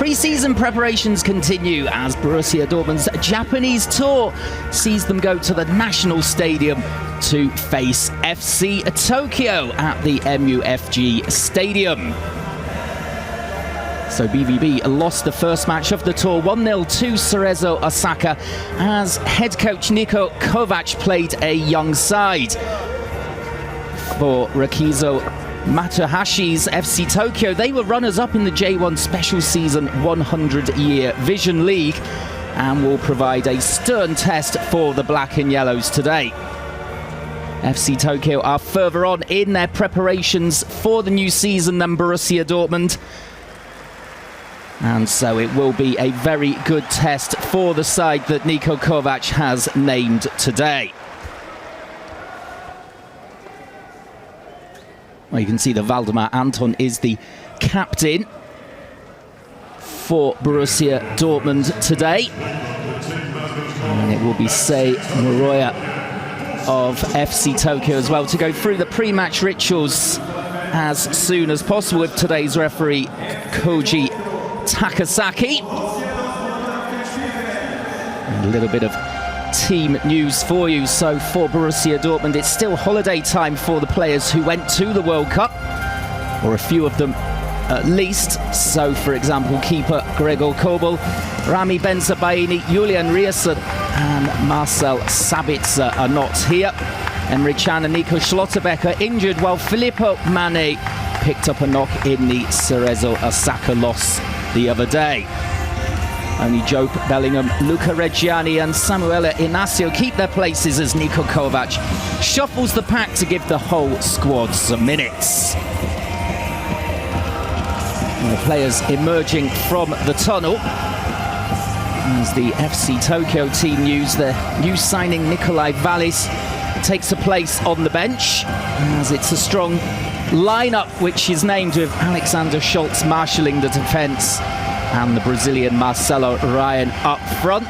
Pre-season preparations continue as Borussia Dortmund's Japanese tour sees them go to the national stadium to face FC Tokyo at the MUFG Stadium. So BVB lost the first match of the tour 1-0 to Cerezo Osaka as head coach Niko Kovac played a young side. For Rikizo Matsuhashi's FC Tokyo, they were runners-up in the J1 Special Season 100-Year Vision League and will provide a stern test for the Black and Yellows today. FC Tokyo are further on in their preparations for the new season than Borussia Dortmund. And so it will be a very good test for the side that Niko Kovac has named today. Well, you can see that Valdemar Anton is the captain for Borussia Dortmund today. And it will be Sei Moroya of FC Tokyo as well to go through the pre-match rituals as soon as possible with today's referee Koji Takasaki. And a little bit of team news for you. So for Borussia Dortmund, it's still holiday time for the players who went to the World Cup, or a few of them at least. So for example, keeper Gregor Kobel, Rami Bensebaini, Julian Riersen and Marcel Sabitzer are not here. Emre Can and Nico Schlotterbeck are injured, while Filippo Mane picked up a knock in the Cerezo Osaka loss the other day. Only Joe Bellingham, Luca Reggiani and Samuele Inacio keep their places as Niko Kovac shuffles the pack to give the whole squad some minutes. And the players emerging from the tunnel as the FC Tokyo team use their new signing Nikolai Vallis takes a place on the bench, as it's a strong lineup which is named with Alexander Schultz marshalling the defence and the Brazilian Marcelo Ryan up front.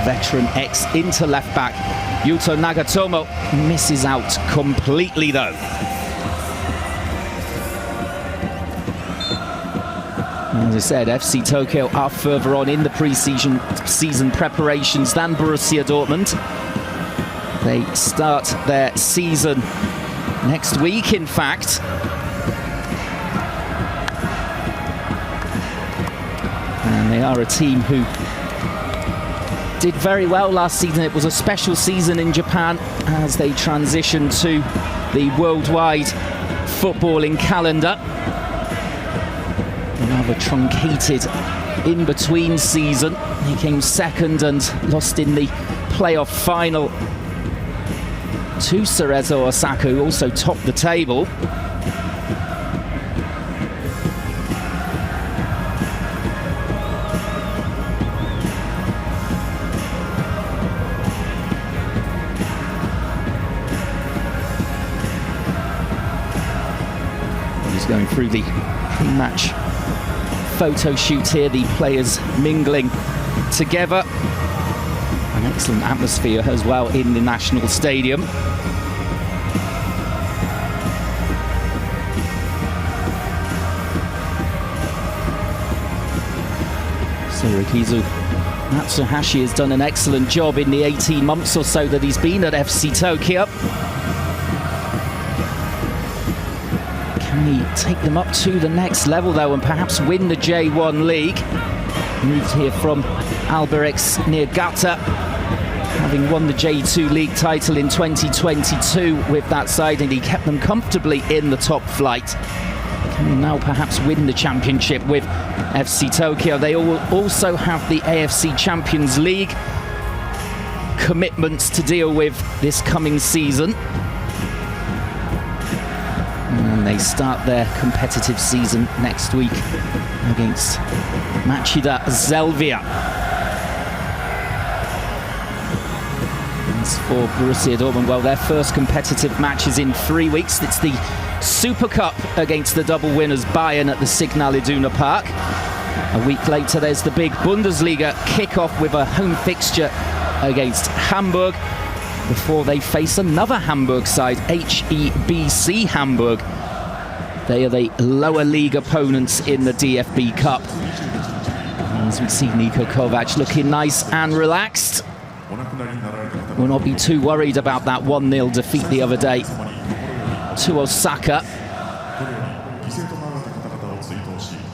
Veteran ex-Inter left-back Yuto Nagatomo misses out completely though. As I said, FC Tokyo are further on in the pre-season preparations than Borussia Dortmund. They start their season next week, in fact. And they are a team who did very well last season. It was a special season in Japan as they transitioned to the worldwide footballing calendar. Another truncated in-between season. He came second and lost in the playoff final to Cerezo Osaka, who also topped the table. He's going through the pre-match photo shoot here, the players mingling together. An excellent atmosphere as well in the National Stadium. So Rikizo Matsuhashi has done an excellent job in the 18 months or so that he's been at FC Tokyo. Can he take them up to the next level though and perhaps win the J1 League? Moved here from Albirex Niigata, having won the J2 League title in 2022 with that side, and he kept them comfortably in the top flight. Can he now perhaps win the championship with FC Tokyo? They will also have the AFC Champions League commitments to deal with this coming season. And they start their competitive season next week against Machida Zelvia. As for Borussia Dortmund, well, their first competitive match is in 3 weeks. It's the Super Cup against the double winners Bayern at the Signal Iduna Park. A week later, there's the big Bundesliga kick-off with a home fixture against Hamburg before they face another Hamburg side, HEBC Hamburg, They are the lower league opponents in the DFB Cup. As we see Niko Kovac looking nice and relaxed. Will not be too worried about that 1-0 defeat the other day to Osaka.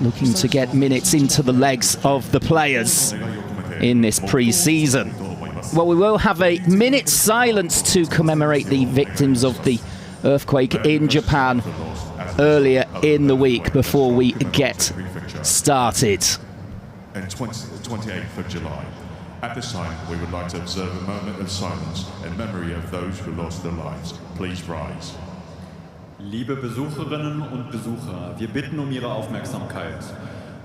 Looking to get minutes into the legs of the players in this pre-season. Well, we will have a minute's silence to commemorate the victims of the earthquake in Japan earlier in the week before we get started. And 28th of July. At this time, we would like to observe a moment of silence in memory of those who lost their lives. Please rise. Liebe Besucherinnen und Besucher, wir bitten um Ihre Aufmerksamkeit.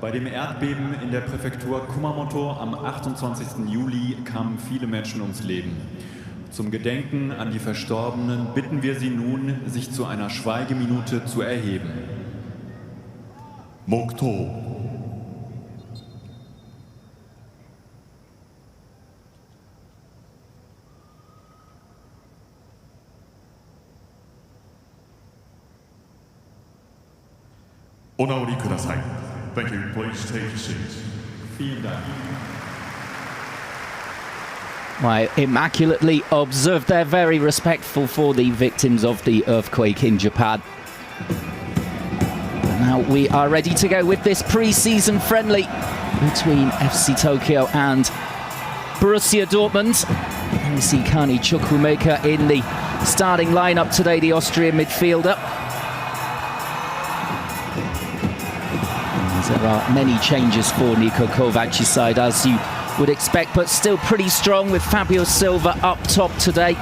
Bei dem Erdbeben in der Präfektur Kumamoto am 28. Juli kamen viele Menschen ums Leben. Zum Gedenken an die Verstorbenen bitten wir Sie nun, sich zu einer Schweigeminute zu erheben. Mokto. Onaori kudasai. Thank you. Please take your seats. Vielen Dank. Well, immaculately observed. They're very respectful for the victims of the earthquake in Japan. Now we are ready to go with this pre-season friendly between FC Tokyo and Borussia Dortmund. And we see Kani Chukwuemeka in the starting lineup today, the Austrian midfielder. There are many changes for Niko Kovac's side, as you would expect, but still pretty strong with Fabio Silva up top today,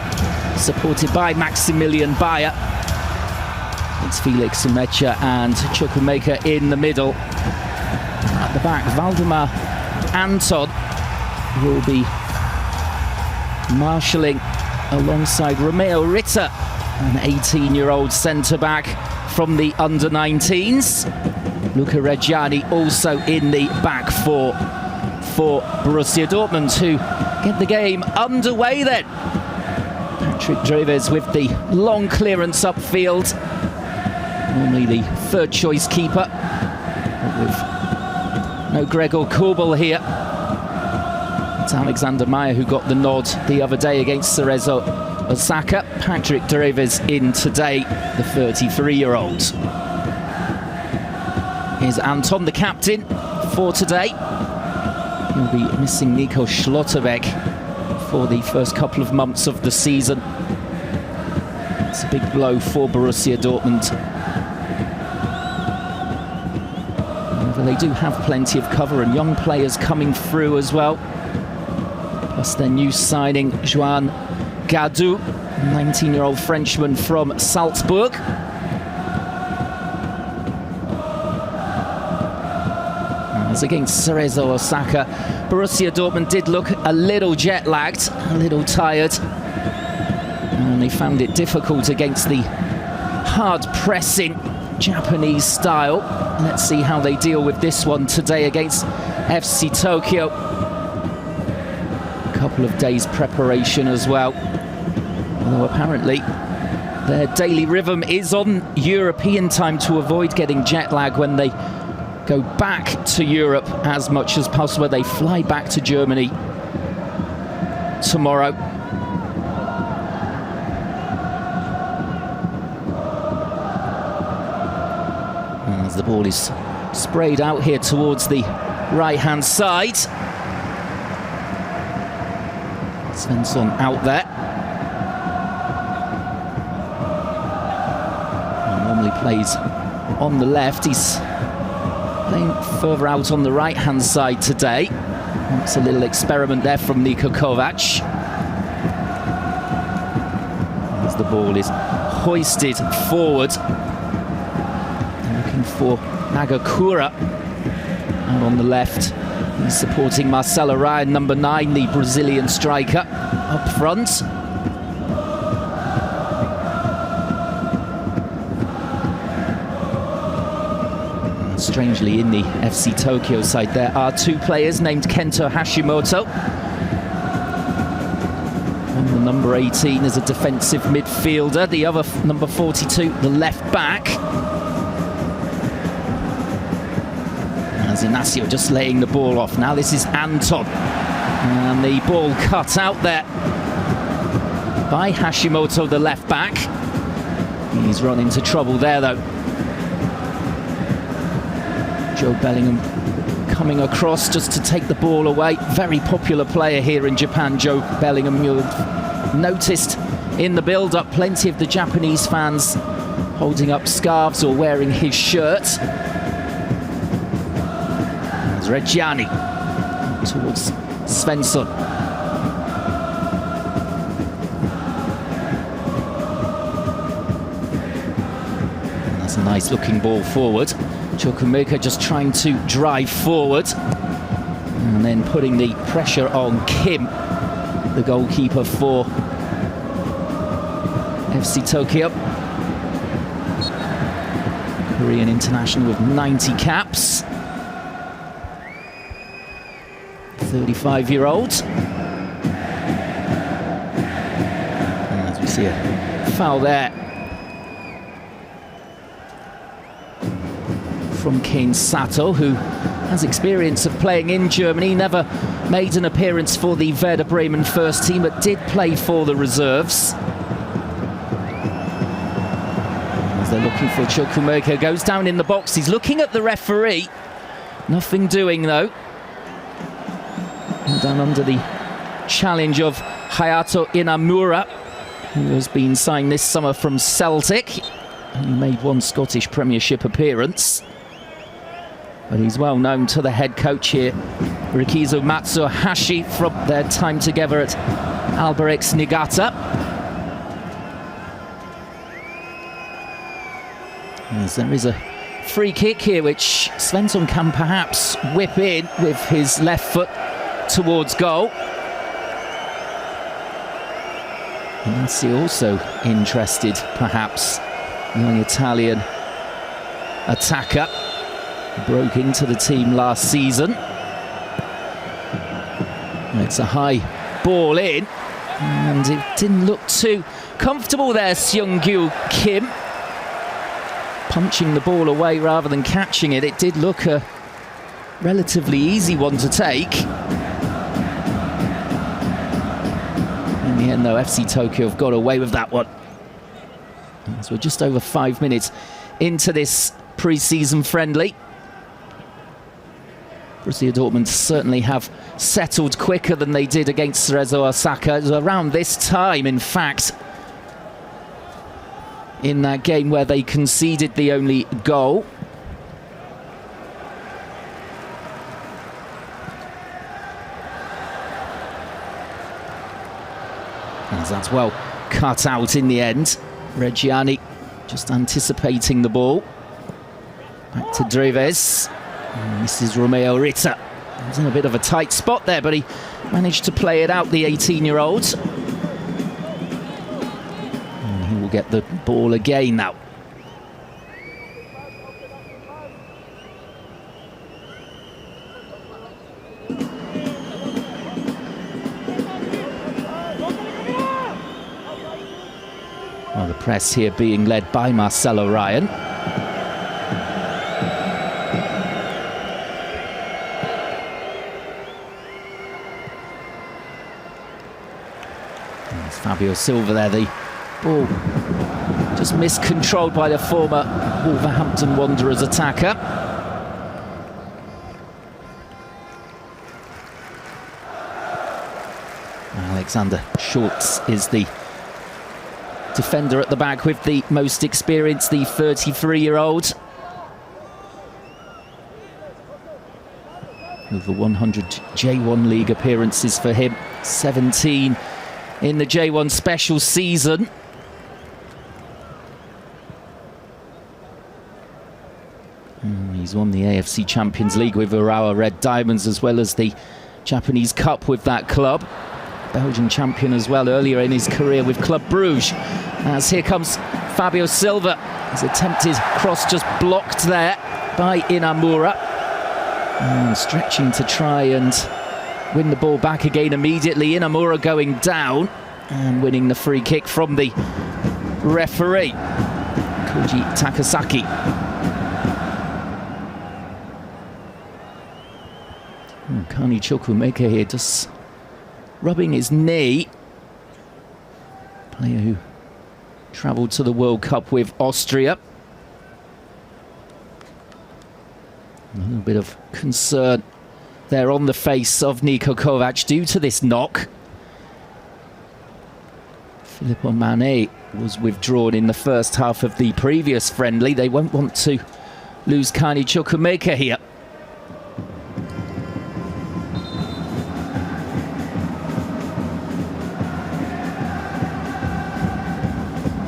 supported by Maximilian Bayer. It's Felix Mecha and Chukwuemeka in the middle. At the back, Valdemar Anton will be marshalling alongside Romeo Ritter, an 18-year-old centre-back from the under-19s. Luca Reggiani also in the back four for Borussia Dortmund, who get the game underway then. Patrick Dreves with the long clearance upfield. Normally the third choice keeper, but with no Gregor Kobel here. It's Alexander Meyer who got the nod the other day against Cerezo Osaka. Patrick Dreves in today, the 33-year-old. Here's Anton, the captain for today. He'll be missing Nico Schlotterbeck for the first couple of months of the season. It's a big blow for Borussia Dortmund. However, they do have plenty of cover and young players coming through as well. Plus their new signing, Joan Gadou, 19-year-old Frenchman from Salzburg. As against Cerezo Osaka, Borussia Dortmund did look a little jet-lagged, a little tired. And they found it difficult against the hard-pressing Japanese style. Let's see how they deal with this one today against FC Tokyo. A couple of days preparation as well. Although apparently their daily rhythm is on European time to avoid getting jet lag when they go back to Europe as much as possible. They fly back to Germany tomorrow. As the ball is sprayed out here towards the right-hand side. Svensson out there. He normally plays on the left. He's playing further out on the right-hand side today. It's a little experiment there from Niko Kovac. As the ball is hoisted forward. They're looking for Nagakura out on the left. He's supporting Marcelo Ryan, number 9, the Brazilian striker, up front. Strangely, in the FC Tokyo side, there are 2 players named Kento Hashimoto. And the number 18 is a defensive midfielder. The other, number 42, the left back. As Inacio just laying the ball off. Now this is Anton. And the ball cut out there by Hashimoto, the left back. He's run into trouble there, though. Joe Bellingham coming across just to take the ball away. Very popular player here in Japan, Joe Bellingham. You'll have noticed in the build-up plenty of the Japanese fans holding up scarves or wearing his shirt. There's Reggiani towards Svensson. And that's a nice looking ball forward. Chukwuemeka just trying to drive forward and then putting the pressure on Kim, the goalkeeper for FC Tokyo. Korean international with 90 caps. 35-year-old. As we see a foul there from Kane Sato, who has experience of playing in Germany, never made an appearance for the Werder Bremen first team, but did play for the reserves. As they're looking for Chukwuemeka, goes down in the box, he's looking at the referee. Nothing doing though. Down under the challenge of Hayato Inamura, who has been signed this summer from Celtic. He made one Scottish Premiership appearance, but he's well known to the head coach here, Rikizo Matsuhashi, from their time together at Albirex Niigata. As there is a free kick here, which Svensson can perhaps whip in with his left foot towards goal. And that's also interested, perhaps, young Italian attacker. Broke into the team last season. It's a high ball in, and it didn't look too comfortable there, Seung-gyu Kim. Punching the ball away rather than catching it. It did look a relatively easy one to take. In the end, though, FC Tokyo have got away with that one. So we're just over 5 minutes into this pre-season friendly. Borussia Dortmund certainly have settled quicker than they did against Cerezo Osaka. It was around this time, in fact, in that game where they conceded the only goal. As that's well cut out in the end. Reggiani just anticipating the ball. Back to Dreves. And this is Romeo Ritter. He was in a bit of a tight spot there, but he managed to play it out, the 18-year-old. And he will get the ball again now. Well, the press here being led by Marcelo Ryan. There's Fabio Silva there, the ball just miscontrolled by the former Wolverhampton Wanderers attacker. Alexander Schultz is the defender at the back with the most experience, the 33-year-old. Over 100 J1 League appearances for him, 17 in the J1 special season. He's won the AFC Champions League with Urawa Red Diamonds, as well as the Japanese Cup with that club. Belgian champion as well earlier in his career with Club Bruges. As here comes Fabio Silva. His attempted cross just blocked there by Inamura. And stretching to try and win the ball back again immediately. Inamura going down and winning the free kick from the referee, Koji Takasaki. Kani Chukwuemeka here just rubbing his knee. Player who travelled to the World Cup with Austria. A little bit of concern there on the face of Niko Kovac due to this knock. Filippo Mane was withdrawn in the first half of the previous friendly. They won't want to lose Kani Chukwuemeka here.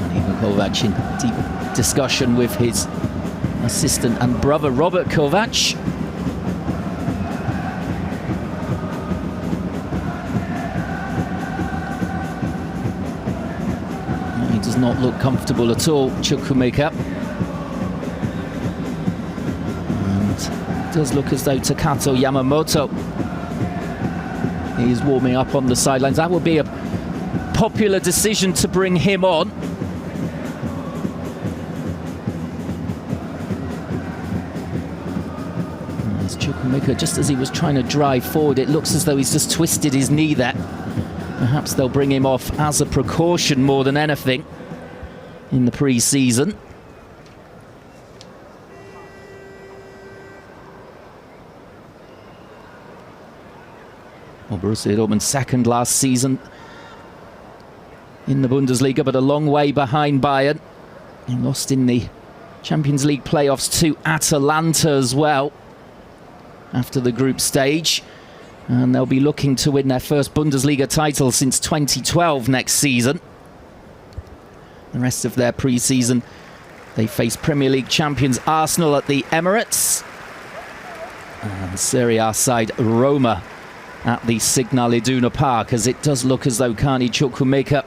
Niko Kovac in deep discussion with his assistant and brother Robert Kovac. He does not look comfortable at all, Chukwuemeka. And it does look as though Takato Yamamoto is warming up on the sidelines. That would be a popular decision to bring him on. Chukwuemeka, just as he was trying to drive forward, it looks as though he's just twisted his knee there. Perhaps they'll bring him off as a precaution more than anything in the pre-season. Well, Borussia Dortmund second last season in the Bundesliga, but a long way behind Bayern. He lost in the Champions League playoffs to Atalanta as well after the group stage, and they'll be looking to win their first Bundesliga title since 2012 next season. The rest of their pre-season, they face Premier League champions Arsenal at the Emirates, and Serie A side Roma at the Signal Iduna Park, as it does look as though Kani Chukwuemeka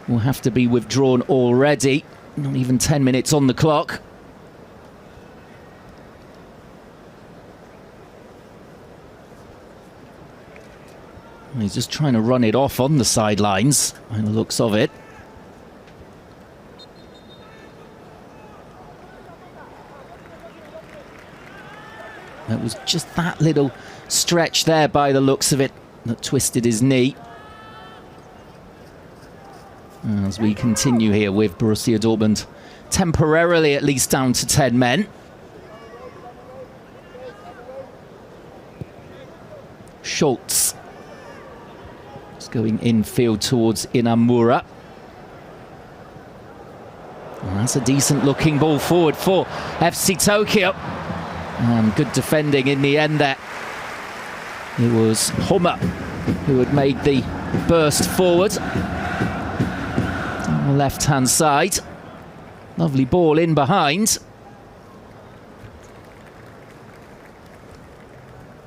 will have to be withdrawn already. Not even 10 minutes on the clock. He's just trying to run it off on the sidelines, by the looks of it. It was just that little stretch there, by the looks of it, that twisted his knee. As we continue here with Borussia Dortmund, temporarily at least down to 10 men. Schultz going infield towards Inamura. Well, that's a decent looking ball forward for FC Tokyo. And good defending in the end there. It was Hummer who had made the burst forward on the left hand side. Lovely ball in behind.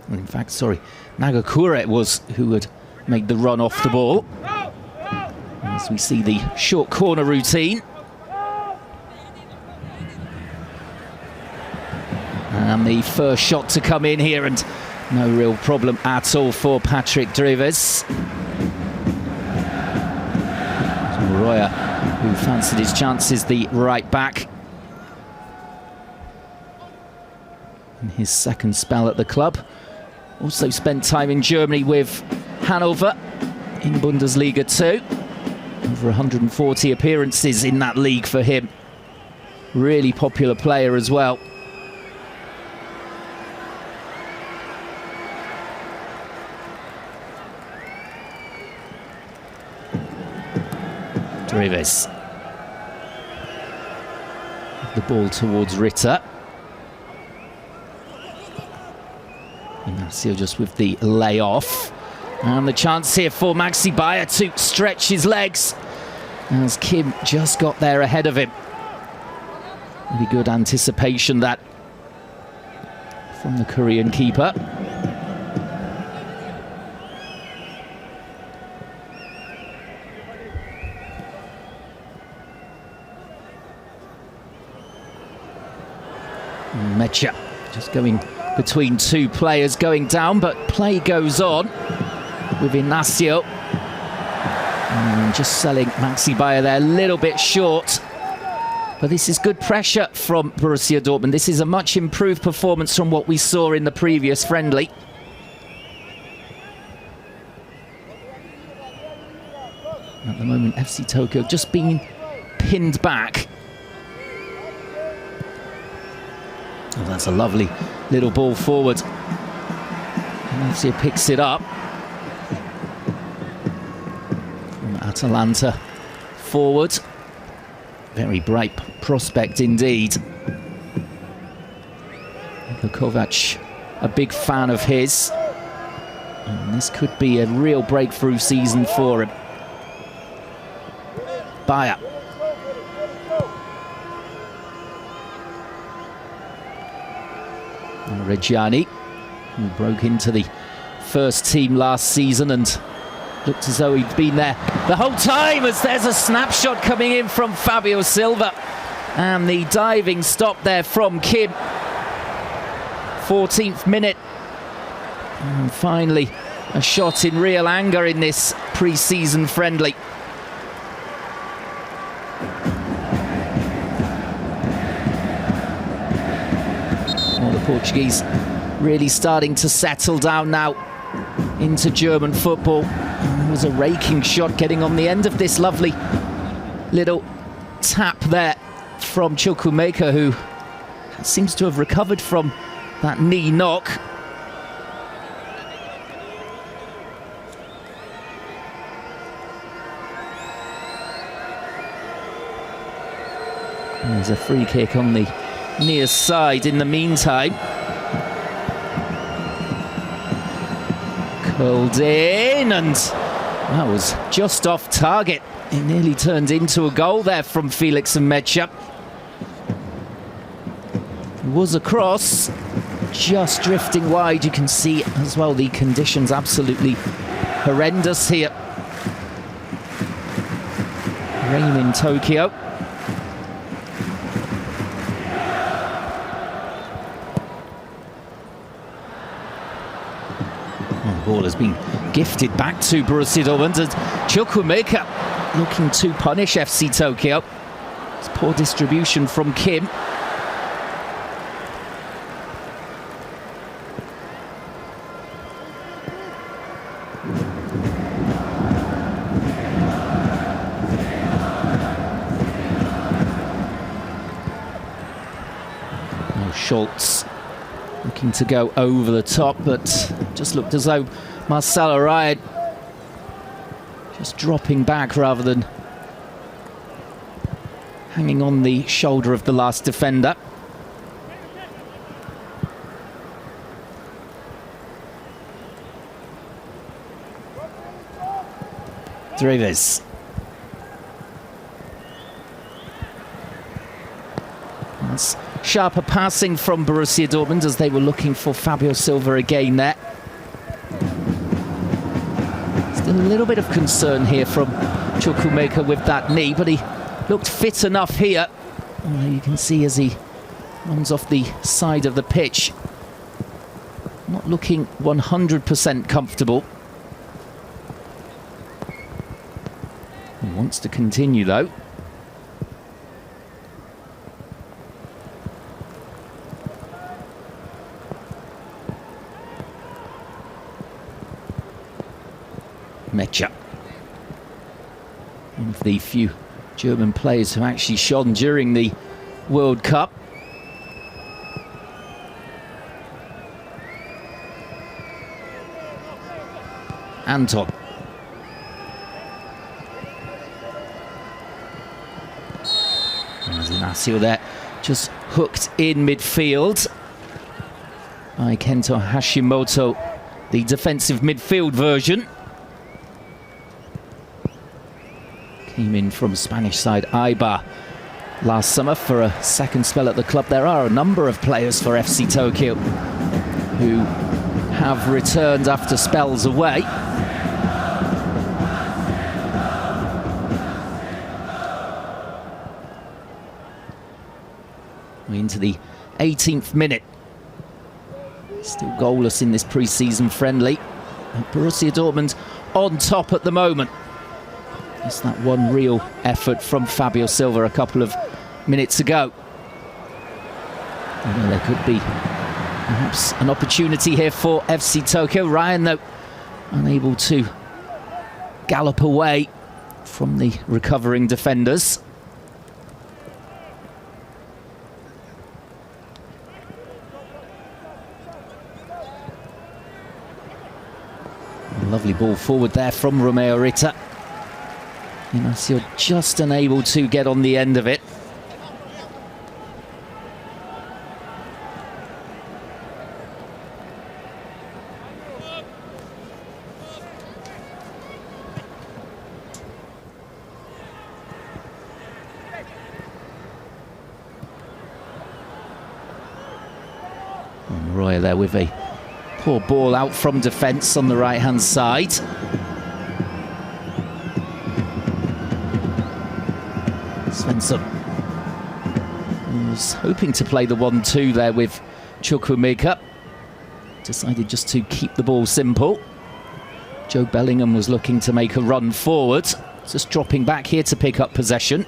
In fact, sorry, Nagakure it was who had made the run off the ball. As we see the short corner routine. And the first shot to come in here, and no real problem at all for Patrick Drives. Roya, who fancied his chances, the right back. In his second spell at the club. Also spent time in Germany with Hanover in Bundesliga 2. Over 140 appearances in that league for him. Really popular player as well. Drives. The ball towards Ritter. Ignacio just with the layoff. And the chance here for Maxi Bayer to stretch his legs, as Kim just got there ahead of him. Really good anticipation that from the Korean keeper. Mecha just going between two players, going down, but play goes on with Ignacio. And just selling Maxi Bayer there a little bit short. But this is good pressure from Borussia Dortmund. This is a much improved performance from what we saw in the previous friendly. At the moment, FC Tokyo just being pinned back. Oh, that's a lovely little ball forward. And FC picks it up. From Atalanta forward. Very bright prospect indeed. Niko Kovac, a big fan of his. And this could be a real breakthrough season for him. Bayer. Reggiani, who broke into the first team last season and looked as though he'd been there the whole time, as there's a snapshot coming in from Fabio Silva. And the diving stop there from Kim. 14th minute. And finally, a shot in real anger in this pre-season friendly. Well, the Portuguese really starting to settle down now into German football. It was a raking shot getting on the end of this lovely little tap there from Chukwuemeka, who seems to have recovered from that knee knock. There's a free kick on the near side in the meantime. Curled in, and that was just off target. It nearly turned into a goal there from Felix and Mecha. It was a cross, just drifting wide. You can see as well the conditions absolutely horrendous here. Rain in Tokyo. The ball has been gifted back to Borussia Dortmund, and Chukwuemeka looking to punish FC Tokyo. It's poor distribution from Kim. Schultz looking to go over the top, but just looked as though Marcelo Ryan just dropping back rather than hanging on the shoulder of the last defender. Dreves. That's sharper passing from Borussia Dortmund as they were looking for Fabio Silva again there. Still a little bit of concern here from Chukwuemeka with that knee, but he looked fit enough here. You can see as he runs off the side of the pitch, not looking 100% comfortable. He wants to continue though. Mecha, one of the few German players who actually shone during the World Cup. Anton. There's Inacio there, just hooked in midfield by Kento Hashimoto, the defensive midfield version. Came in from Spanish side Eibar last summer for a second spell at the club. There are a number of players for FC Tokyo who have returned after spells away. We're into the 18th minute. Still goalless in this pre-season friendly. And Borussia Dortmund on top at the moment. It's that one real effort from Fabio Silva, a couple of minutes ago. Well, there could be perhaps an opportunity here for FC Tokyo. Ryan, though, unable to gallop away from the recovering defenders. A lovely ball forward there from Romeo Rita. Inacio just unable to get on the end of it. Roya there with a poor ball out from defence on the right-hand side. Svensson was hoping to play the 1-2 there with Chukwuemeka. Decided just to keep the ball simple. Joe Bellingham was looking to make a run forward. Just dropping back here to pick up possession.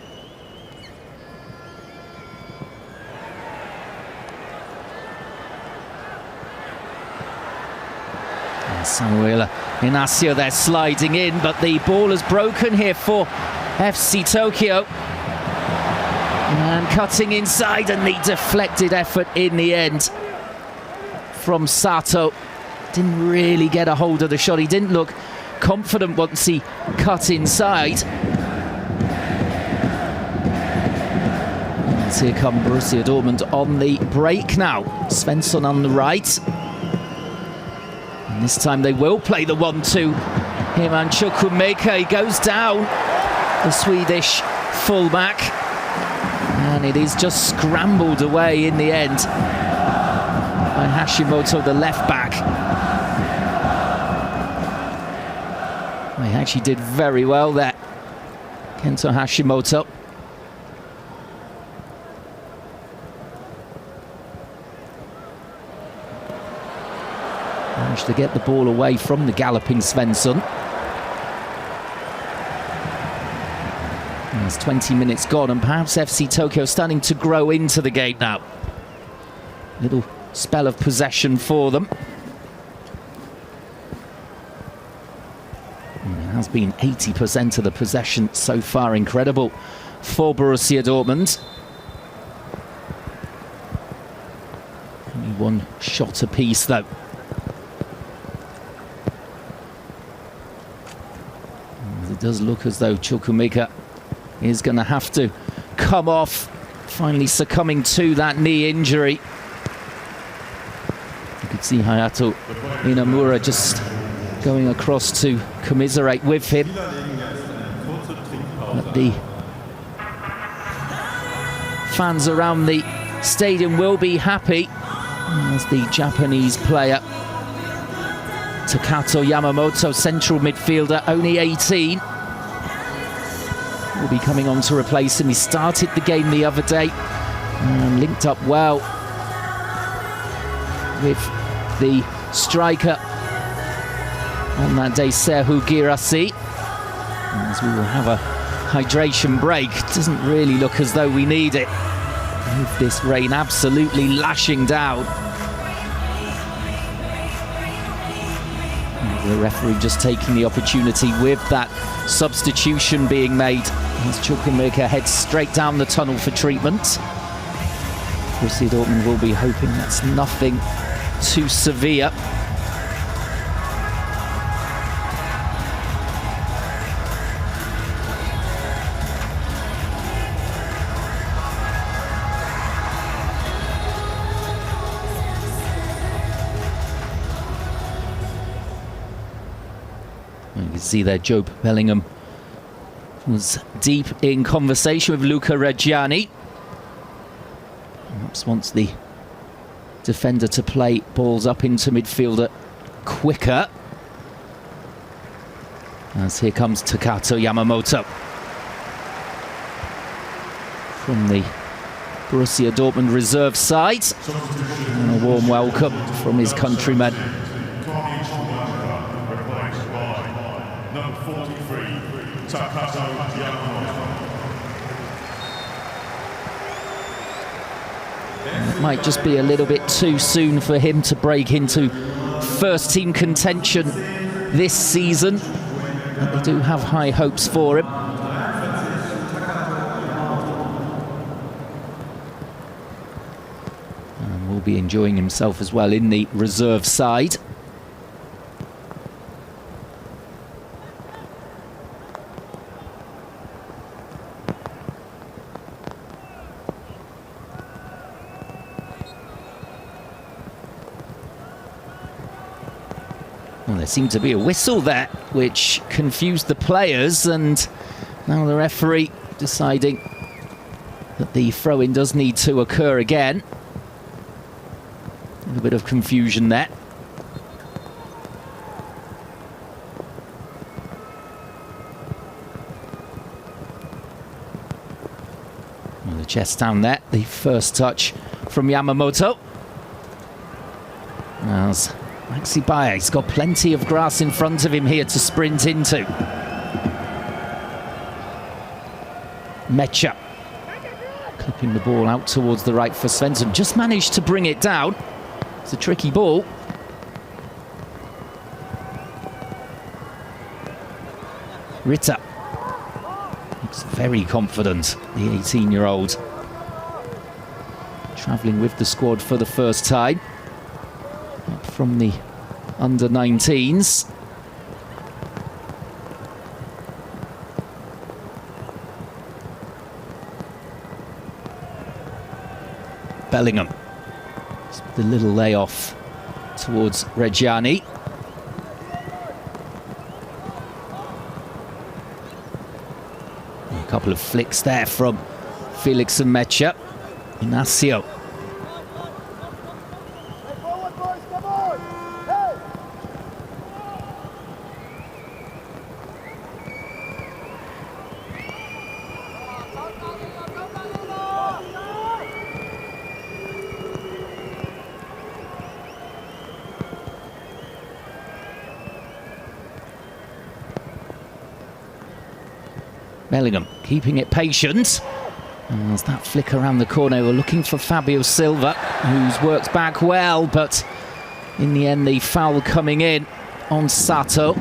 Samuel Inacio there sliding in, but the ball is broken here for FC Tokyo. And cutting inside, and the deflected effort in the end from Sato. Didn't really get a hold of the shot. He didn't look confident once he cut inside. And here come Borussia Dortmund on the break now. Svensson on the right. And this time they will play the 1-2. Him and Chukwuemeka, he goes down, the Swedish fullback. And it is just scrambled away in the end by Hashimoto, the left back. He actually did very well there, Kento Hashimoto. Managed to get the ball away from the galloping Svensson. There's 20 minutes gone, and perhaps FC Tokyo starting to grow into the game now. Little spell of possession for them. And it has been 80% of the possession so far. Incredible for Borussia Dortmund. Only one shot apiece though. It does look as though Chukwuemeka is going to have to come off, finally succumbing to that knee injury. You could see Hayato Inamura just going across to commiserate with him. But the fans around the stadium will be happy as the Japanese player Takato Yamamoto, central midfielder, only 18, will be coming on to replace him. He started the game the other day and linked up well with the striker on that day, Serhu Girassi. As we will have a hydration break, it doesn't really look as though we need it with this rain absolutely lashing down. And the referee just taking the opportunity with that substitution being made as Chukwuemeka heads straight down the tunnel for treatment. Borussia Dortmund will be hoping that's nothing too severe. You can see there Joe Bellingham was deep in conversation with Luca Reggiani. Perhaps wants the defender to play balls up into midfielder quicker. As here comes Takato Yamamoto from the Borussia Dortmund reserve side. And a warm welcome from his countrymen. Number 43, Takato Yamamoto. It might just be a little bit too soon for him to break into first-team contention this season, but they do have high hopes for him. And will be enjoying himself as well in the reserve side. Well, there seemed to be a whistle there, which confused the players, and now the referee deciding that the throw-in does need to occur again. A little bit of confusion there. Well, the chest down there, the first touch from Yamamoto. As Maxi Baye's got plenty of grass in front of him here to sprint into. Mecha clipping the ball out towards the right for Svensson. Just managed to bring it down. It's a tricky ball. Ritter looks very confident, the 18-year-old. Travelling with the squad for the first time. Up from the under-19s. Bellingham. The little layoff towards Reggiani. A couple of flicks there from Felix and Mecha. Inacio. Bellingham keeping it patient. As that flick around the corner, we're looking for Fabio Silva, who's worked back well, but in the end the foul coming in on Sato.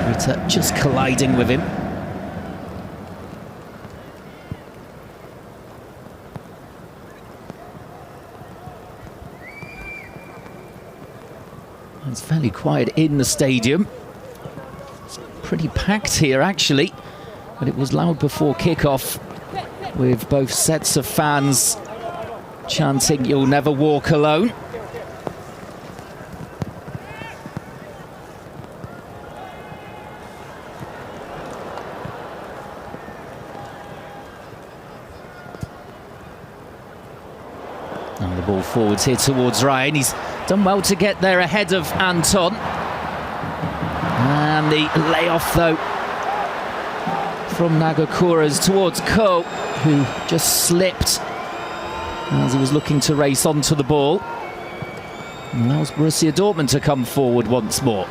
Ritter just colliding with him. It's fairly quiet in the stadium. Pretty packed here actually, but it was loud before kickoff, with both sets of fans chanting "You'll never walk alone." Now the ball forwards here towards Ryan. He's done well to get there ahead of Anton. And the layoff, though, from Nagakura's towards Ko, who just slipped as he was looking to race onto the ball. And allows Borussia Dortmund to come forward once more.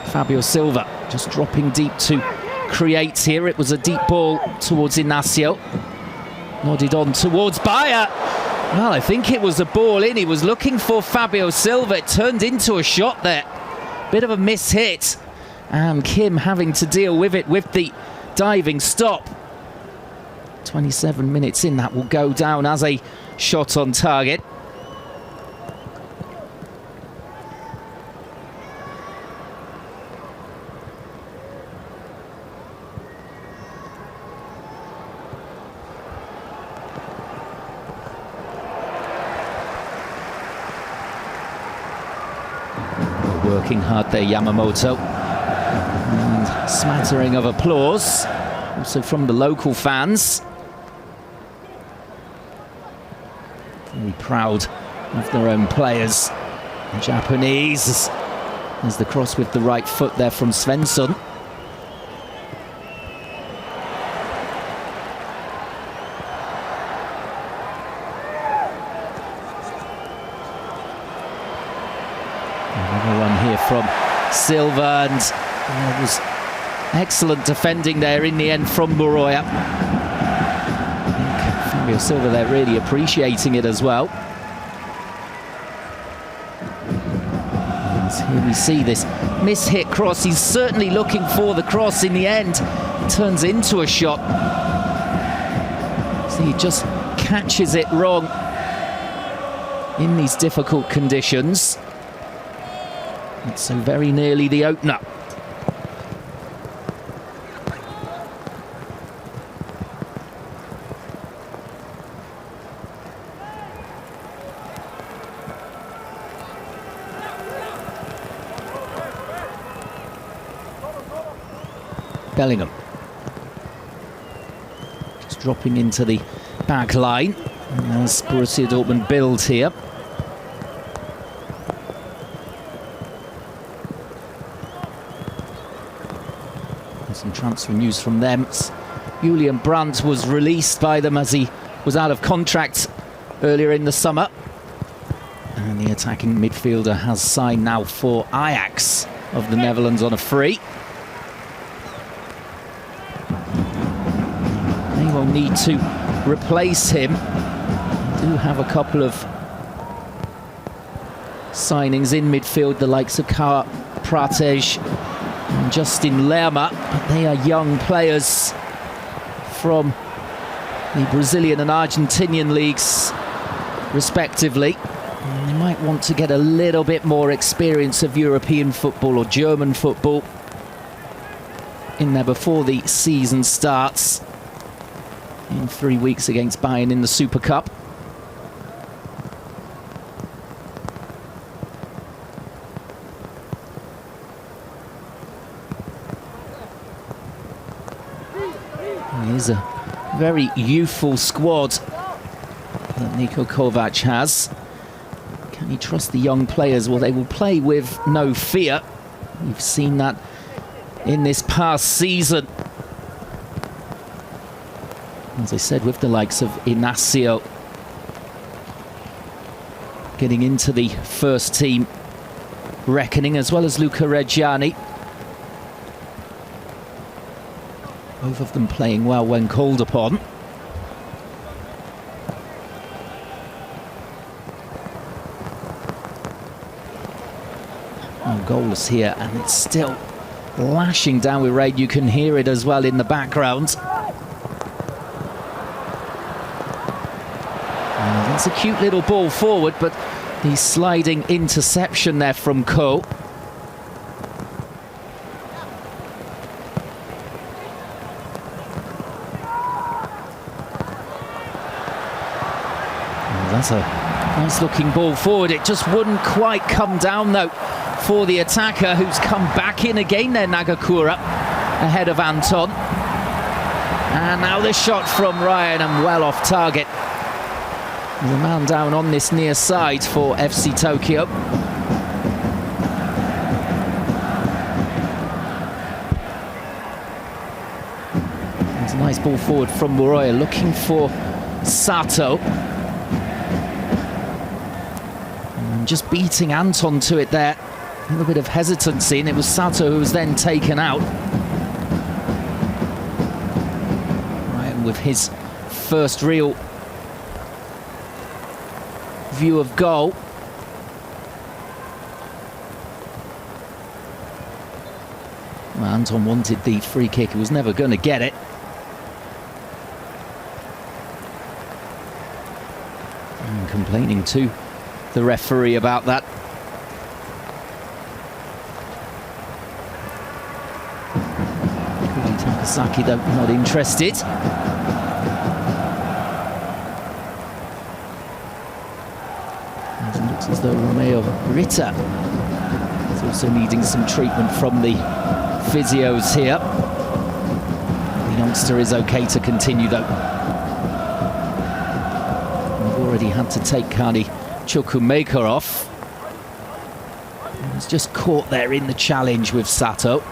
Fabio Silva just dropping deep to create here. It was a deep ball towards Inacio. Nodded on towards Bayer. Well, I think it was a ball in. He was looking for Fabio Silva. It turned into a shot there. Bit of a miss-hit, and Kim having to deal with it with the diving stop. 27 minutes in, that will go down as a shot on target. Working hard there, Yamamoto. And smattering of applause, also from the local fans. Very proud of their own players. The Japanese, as the cross with the right foot there from Svensson. Another one here from Silva, and it was Excellent defending there in the end from Borussia. Fabio Silva there really appreciating it as well. And here we see this miss-hit cross. He's certainly looking for the cross. In the end, it turns into a shot. So he just catches it wrong in these difficult conditions. It's so very nearly the opener. Bellingham just dropping into the back line as Borussia Dortmund build here. Some transfer news from them. Julian Brandt was released by them as he was out of contract earlier in the summer. And the attacking midfielder has signed now for Ajax of the Netherlands on a free. They will need to replace him. They do have a couple of signings in midfield, the likes of Kara Prates and Justin Lerma, but they are young players from the Brazilian and Argentinian leagues, respectively. And they might want to get a little bit more experience of European football or German football in there before the season starts in 3 weeks against Bayern in the Super Cup. It is a very youthful squad that Niko Kovac has. Can he trust the young players? Well, they will play with no fear. We've seen that in this past season. As I said, with the likes of Inacio getting into the first team reckoning, as well as Luca Reggiani. Both of them playing well when called upon. Goalless here, and it's still lashing down with rain. You can hear it as well in the background. It's a cute little ball forward, but the sliding interception there from Ko. That's a nice looking ball forward. It just wouldn't quite come down though for the attacker, who's come back in again there, Nagakura, ahead of Anton. And now the shot from Ryan, and well off target. There's a man down on this near side for FC Tokyo. There's a nice ball forward from Borussia, looking for Sato. And just beating Anton to it there. A little bit of hesitancy, and it was Sato who was then taken out. Ryan with his first real view of goal. Well, Anton wanted the free kick. He was never going to get it. And complaining to the referee about that. Takasaki, though, not interested. It looks as though Romeo Ritter is also needing some treatment from the physios here. The youngster is okay to continue, though. We've already had to take Kani Chukwuemeka off. He was just caught there in the challenge with Sato.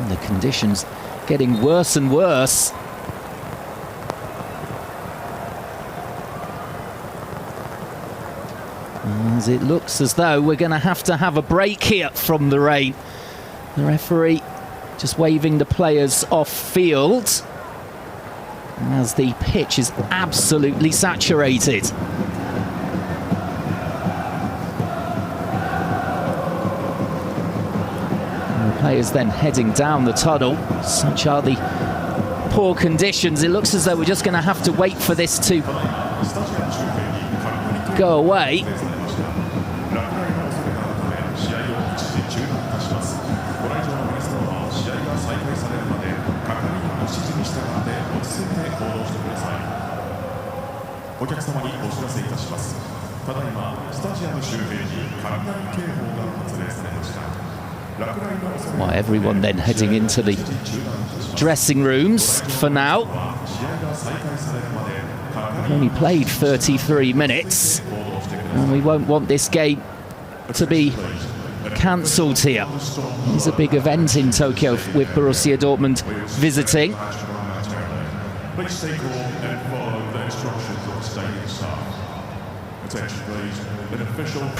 And the conditions getting worse and worse. As it looks as though we're going to have a break here from the rain. The referee just waving the players off field as the pitch is absolutely saturated. And the players then heading down the tunnel. Such are the poor conditions. It looks as though we're just going to have to wait for this to go away. Well, everyone then heading into the dressing rooms for now. We've only played 33 minutes, and we won't want this game to be cancelled here. It's a big event in Tokyo with Borussia Dortmund visiting. Please take all and follow the instructions of the stadium staff. Attention please, an official...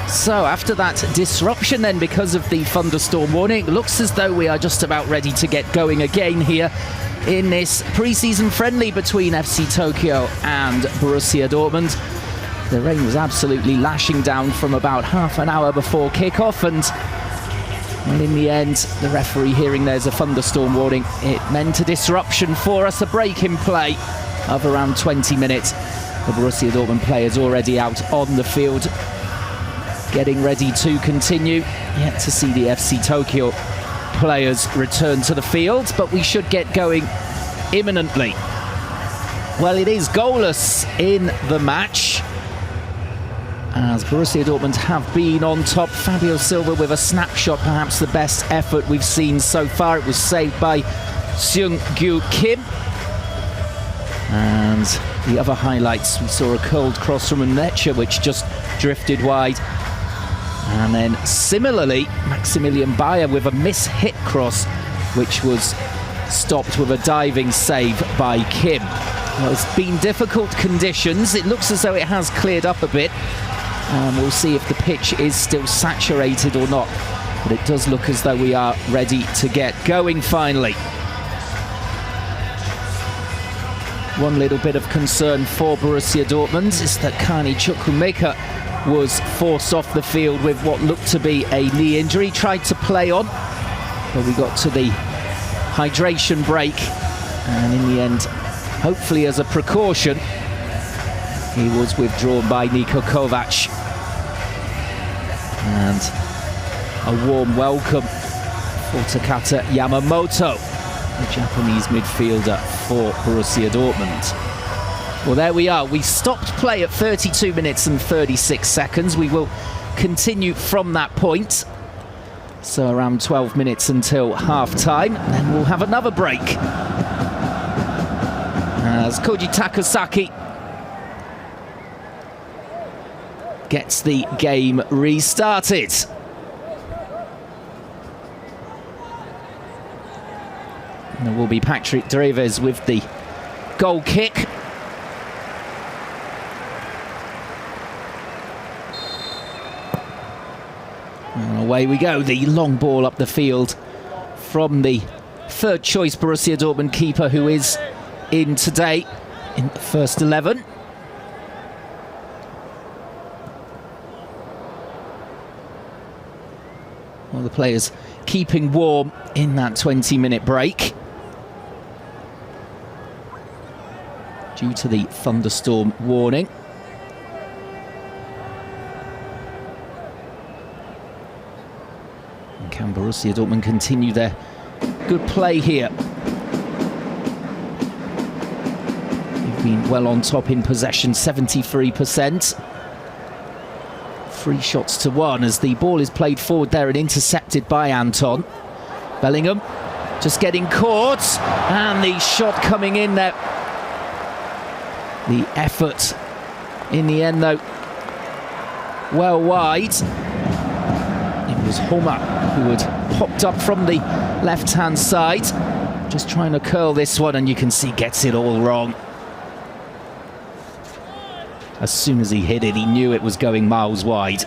So after that disruption then because of the thunderstorm warning, it looks as though we are just about ready to get going again here in this pre-season friendly between FC Tokyo and Borussia Dortmund. The rain was absolutely lashing down from about half an hour before kickoff, and well, in the end, the referee hearing there's a thunderstorm warning, it meant a disruption for us, a break in play of around 20 minutes. The Borussia Dortmund players already out on the field, getting ready to continue. Yet to see the FC Tokyo players return to the field, but we should get going imminently. Well, it is goalless in the match, as Borussia Dortmund have been on top. Fabio Silva with a snapshot, perhaps the best effort we've seen so far. It was saved by Seung-gyu Kim. And the other highlights, we saw a curled cross from Netscher which just drifted wide. And then similarly, Maximilian Bayer with a miss-hit cross which was stopped with a diving save by Kim. Well, it's been difficult conditions. It looks as though it has cleared up a bit. We'll see if the pitch is still saturated or not. But it does look as though we are ready to get going finally. One little bit of concern for Borussia Dortmund is that Kani Chukwuemeka was forced off the field with what looked to be a knee injury. Tried to play on, but we got to the hydration break, and in the end, hopefully as a precaution, he was withdrawn by Niko Kovac. And a warm welcome for Takata Yamamoto, the Japanese midfielder for Borussia Dortmund. Well, there we are. We stopped play at 32 minutes and 36 seconds. We will continue from that point. So around 12 minutes until half-time. Then we'll have another break, as Koji Takasaki gets the game restarted. And there will be Patrick Dreves with the goal kick. And away we go, the long ball up the field from the third choice Borussia Dortmund keeper, who is in today in the first 11. Well, the players keeping warm in that 20-minute break due to the thunderstorm warning. And can Borussia Dortmund continue their good play here? They've been well on top in possession, 73%. 3 shots to 1 as the ball is played forward there and intercepted by Anton. Bellingham just getting caught, and the shot coming in there. The effort In the end, though, well wide. It was Homer who had popped up from the left-hand side. Just trying to curl this one, and you can see gets it all wrong. As soon as he hit it, he knew it was going miles wide.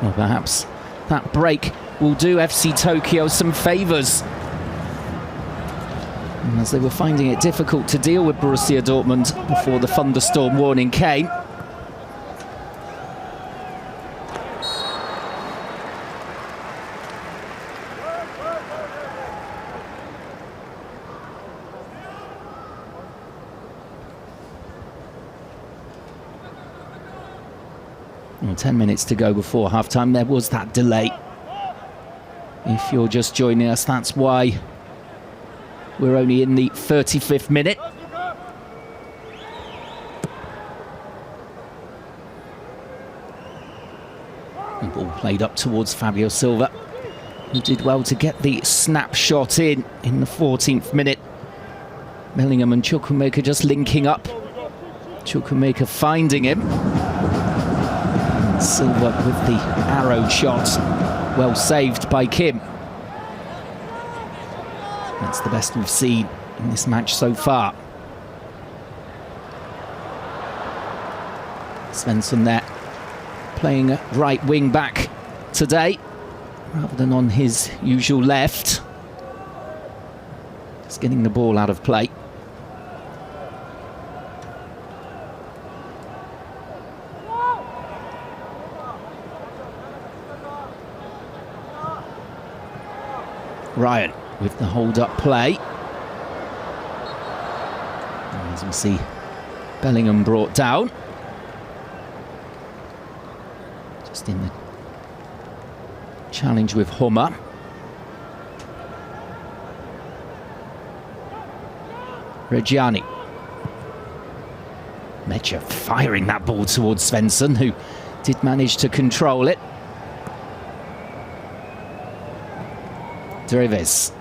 Well, perhaps that break will do FC Tokyo some favours, as they were finding it difficult to deal with Borussia Dortmund before the thunderstorm warning came. Well, 10 minutes to go before half-time. There was that delay. If you're just joining us, that's why we're only in the 35th minute. The ball played up towards Fabio Silva, who did well to get the snapshot in the 14th minute. Bellingham and Chukwuemeka just linking up. Chukwuemeka finding him. Silva with the arrow shot, well saved by Kim. That's the best we've seen in this match so far. Svensson there, playing a right wing back today, rather than on his usual left. Just getting the ball out of play. Ryan with the hold-up play. And as we see, Bellingham brought down. Just in the challenge with Homer. Reggiani. Mecha firing that ball towards Svensson, who did manage to control it. Dreves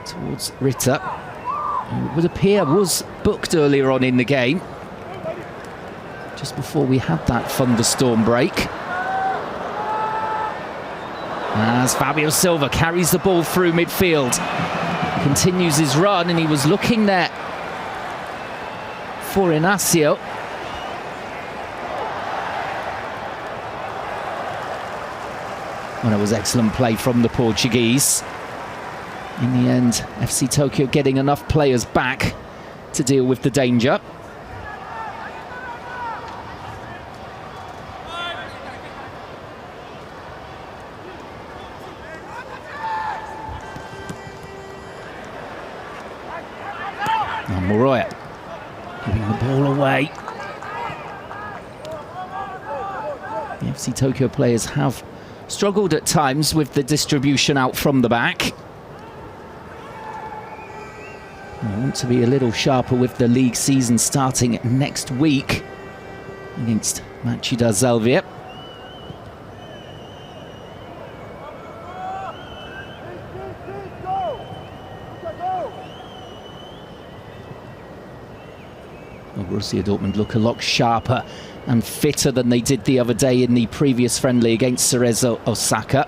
towards Ritter, who it would appear was booked earlier on in the game, just before we had that thunderstorm break. As Fabio Silva carries the ball through midfield, continues his run, and he was looking there for Inacio. And it was excellent play from the Portuguese. In the end, FC Tokyo getting enough players back to deal with the danger. And Moroya giving the ball away. The FC Tokyo players have struggled at times with the distribution out from the back. I want to be a little sharper with the league season starting next week against Machida Zalvia. Well, Borussia Dortmund look a lot sharper and fitter than they did the other day in the previous friendly against Cerezo Osaka.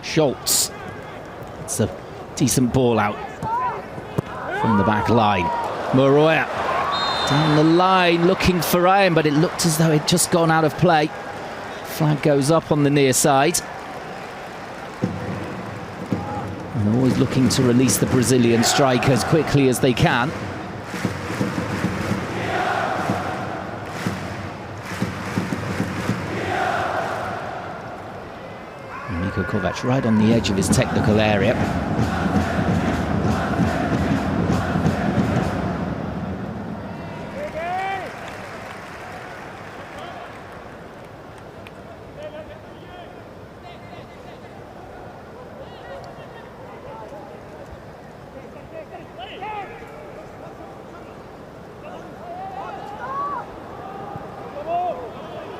Schultz. It's a decent ball out from the back line. Moroya down the line looking for Ryan, but it looked as though it'd just gone out of play. Flag goes up on the near side. And always looking to release the Brazilian striker as quickly as they can. Niko Kovac right on the edge of his technical area.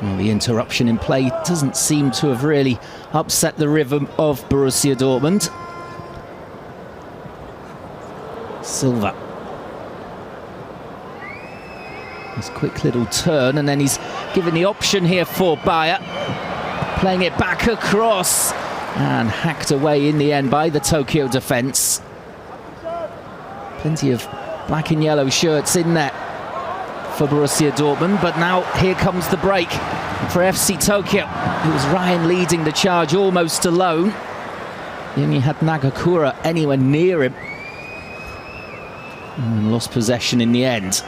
Well, the interruption in play doesn't seem to have really upset the rhythm of Borussia Dortmund. Silva. This quick little turn, and then he's given the option here for Bayer. Playing it back across, and hacked away in the end by the Tokyo defence. Plenty of black and yellow shirts in there for Borussia Dortmund, but now here comes the break for FC Tokyo. It was Ryan leading the charge almost alone. He only had Nagakura anywhere near him, and lost possession in the end.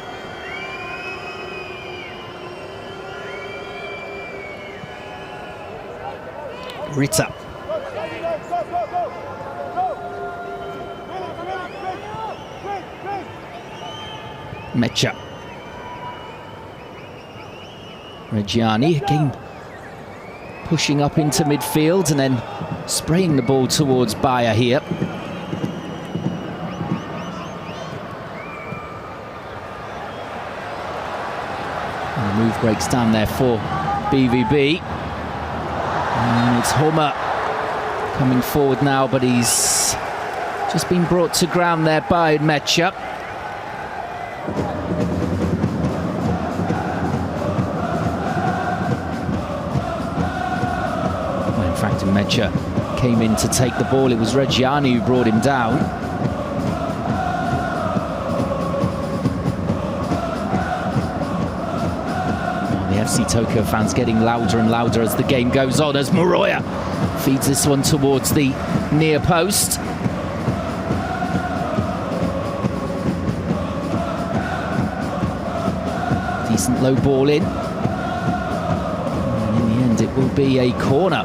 Ritter. Mecha. Reggiani again pushing up into midfield and then spraying the ball towards Bayer here. And the move breaks down there for BVB. And it's Homer coming forward now, but he's just been brought to ground there by Mecha. Well, in fact, Mecha came in to take the ball. It was Reggiani who brought him down. The FC Tokyo fans getting louder and louder as the game goes on, as Moroya feeds this one towards the near post. Decent low ball in. And in the end, it will be a corner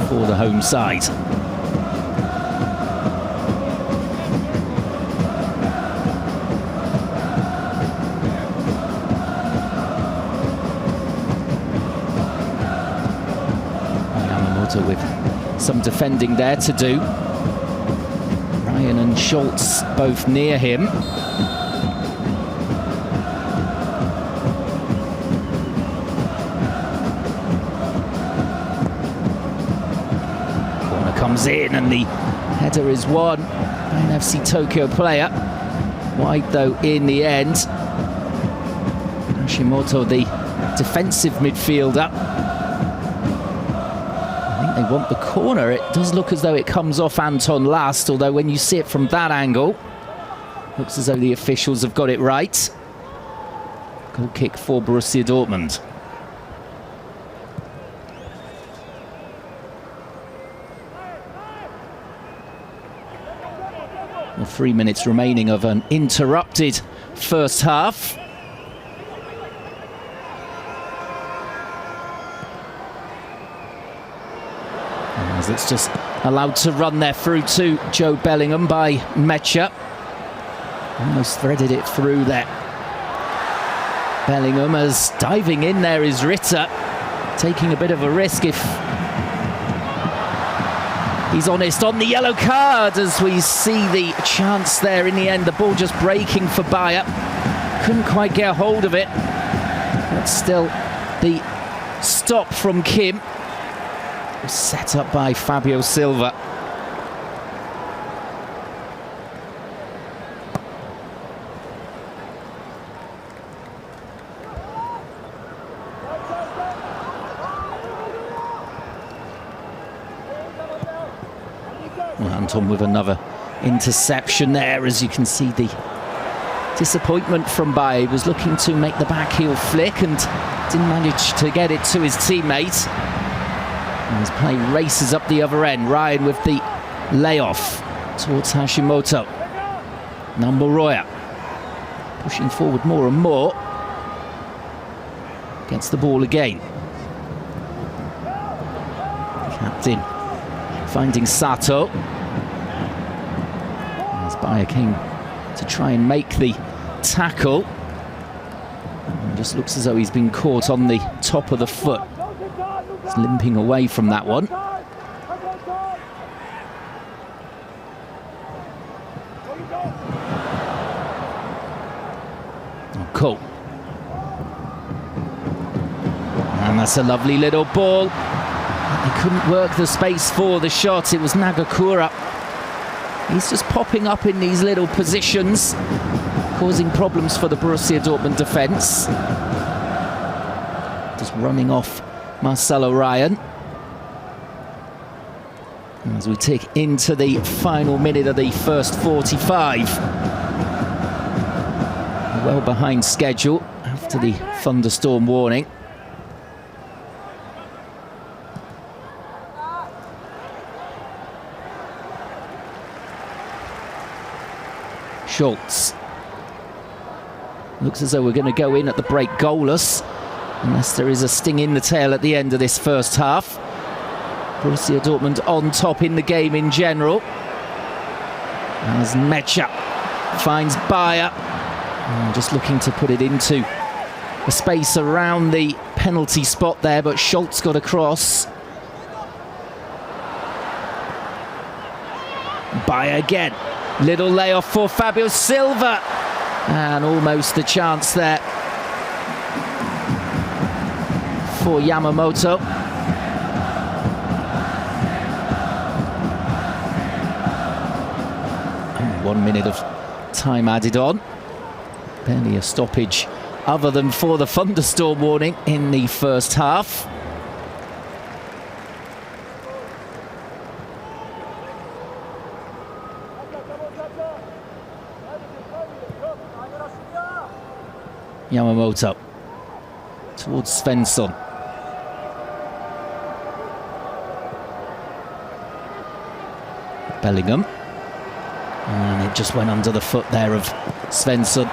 for the home side. With some defending there to do. Ryan and Schultz both near him. Corner comes in and the header is won by an FC Tokyo player. Wide though in the end. Hashimoto, the defensive midfielder. They want the corner. It does look as though it comes off Anton last, although when you see it from that angle, looks as though the officials have got it right. Goal kick for Borussia Dortmund. Well, 3 minutes remaining of an interrupted first half. It's just allowed to run there through to Joe Bellingham by Mecha. Almost threaded it through there. Bellingham, as diving in there is Ritter, taking a bit of a risk if he's honest on the yellow card, as we see the chance there in the end. The ball just breaking for Bayer. Couldn't quite get a hold of it. But still, the stop from Kim. Set up by Fabio Silva. Well, Anton with another interception there, as you can see the disappointment from Bayer. He was looking to make the back heel flick and didn't manage to get it to his teammate. And his play races up the other end. Ryan with the layoff towards Hashimoto. Now Moroya pushing forward more and more. Gets the ball again. Captain finding Sato. As Bayer came to try and make the tackle. And just looks as though he's been caught on the top of the foot. He's limping away from that one. Oh, cool. And that's a lovely little ball. They couldn't work the space for the shot. It was Nagakura. He's just popping up in these little positions, causing problems for the Borussia Dortmund defence. Just running off Marcelo Ryan. And as we tick into the final minute of the first 45. Well behind schedule after the thunderstorm warning. Schultz. Looks as though we're going to go in at the break goalless, unless there is a sting in the tail at the end of this first half. Borussia Dortmund on top in the game in general. As Mecha finds Bayer. Just looking to put it into a space around the penalty spot there, but Schultz got across. Bayer again. Little layoff for Fabio Silva. And almost a chance there for Yamamoto. And 1 minute of time added on. Barely a stoppage other than for the thunderstorm warning in the first half. Yamamoto towards Svensson. Bellingham. And it just went under the foot there of Svensson.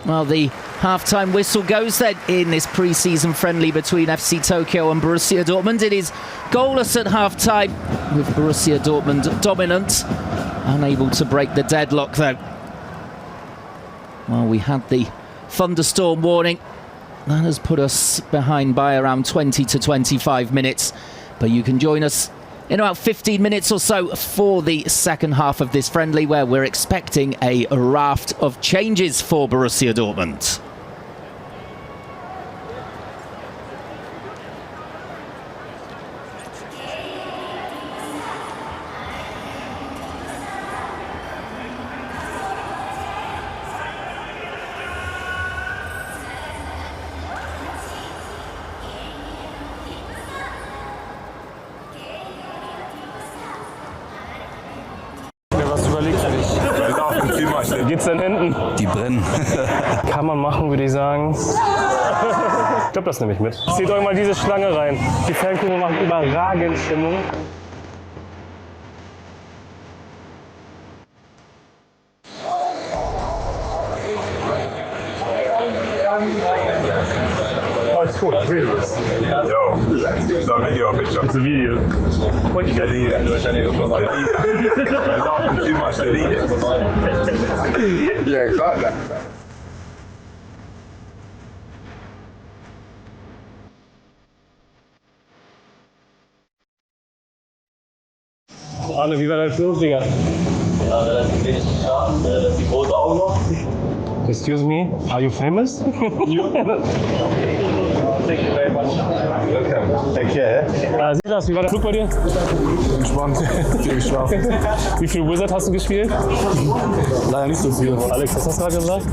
Well, the half-time whistle goes then in this pre-season friendly between FC Tokyo and Borussia Dortmund. It is goalless at half-time, with Borussia Dortmund dominant, unable to break the deadlock though. Well, we had the thunderstorm warning. That has put us behind by around 20 to 25 minutes. But you can join us in about 15 minutes or so for the second half of this friendly, where we're expecting a raft of changes for Borussia Dortmund. Was überlegst du dich? Geht's denn hinten? Die brennen. Kann man machen, würde ich sagen. Ich glaube, das nehme ich mit. Zieht euch mal diese Schlange rein. Die Fankurve macht überragend Stimmung. Oh, it's cool. Really? Yo, it's a video picture. It's a video. What you got? Laughing too much to eat it. Yeah, exactly. Arne, wie war dein Flug, Digga? Ja, relativ wenig geschlafen, die große Augen noch. Excuse me, are you famous? Thank you very much. Welcome. Take care. Silas, wie war der Flug bei dir? Entspannt. Viel geschlafen. Wie viel Wizard hast du gespielt? Leider nicht so viel. Alex, was hast du gerade gesagt?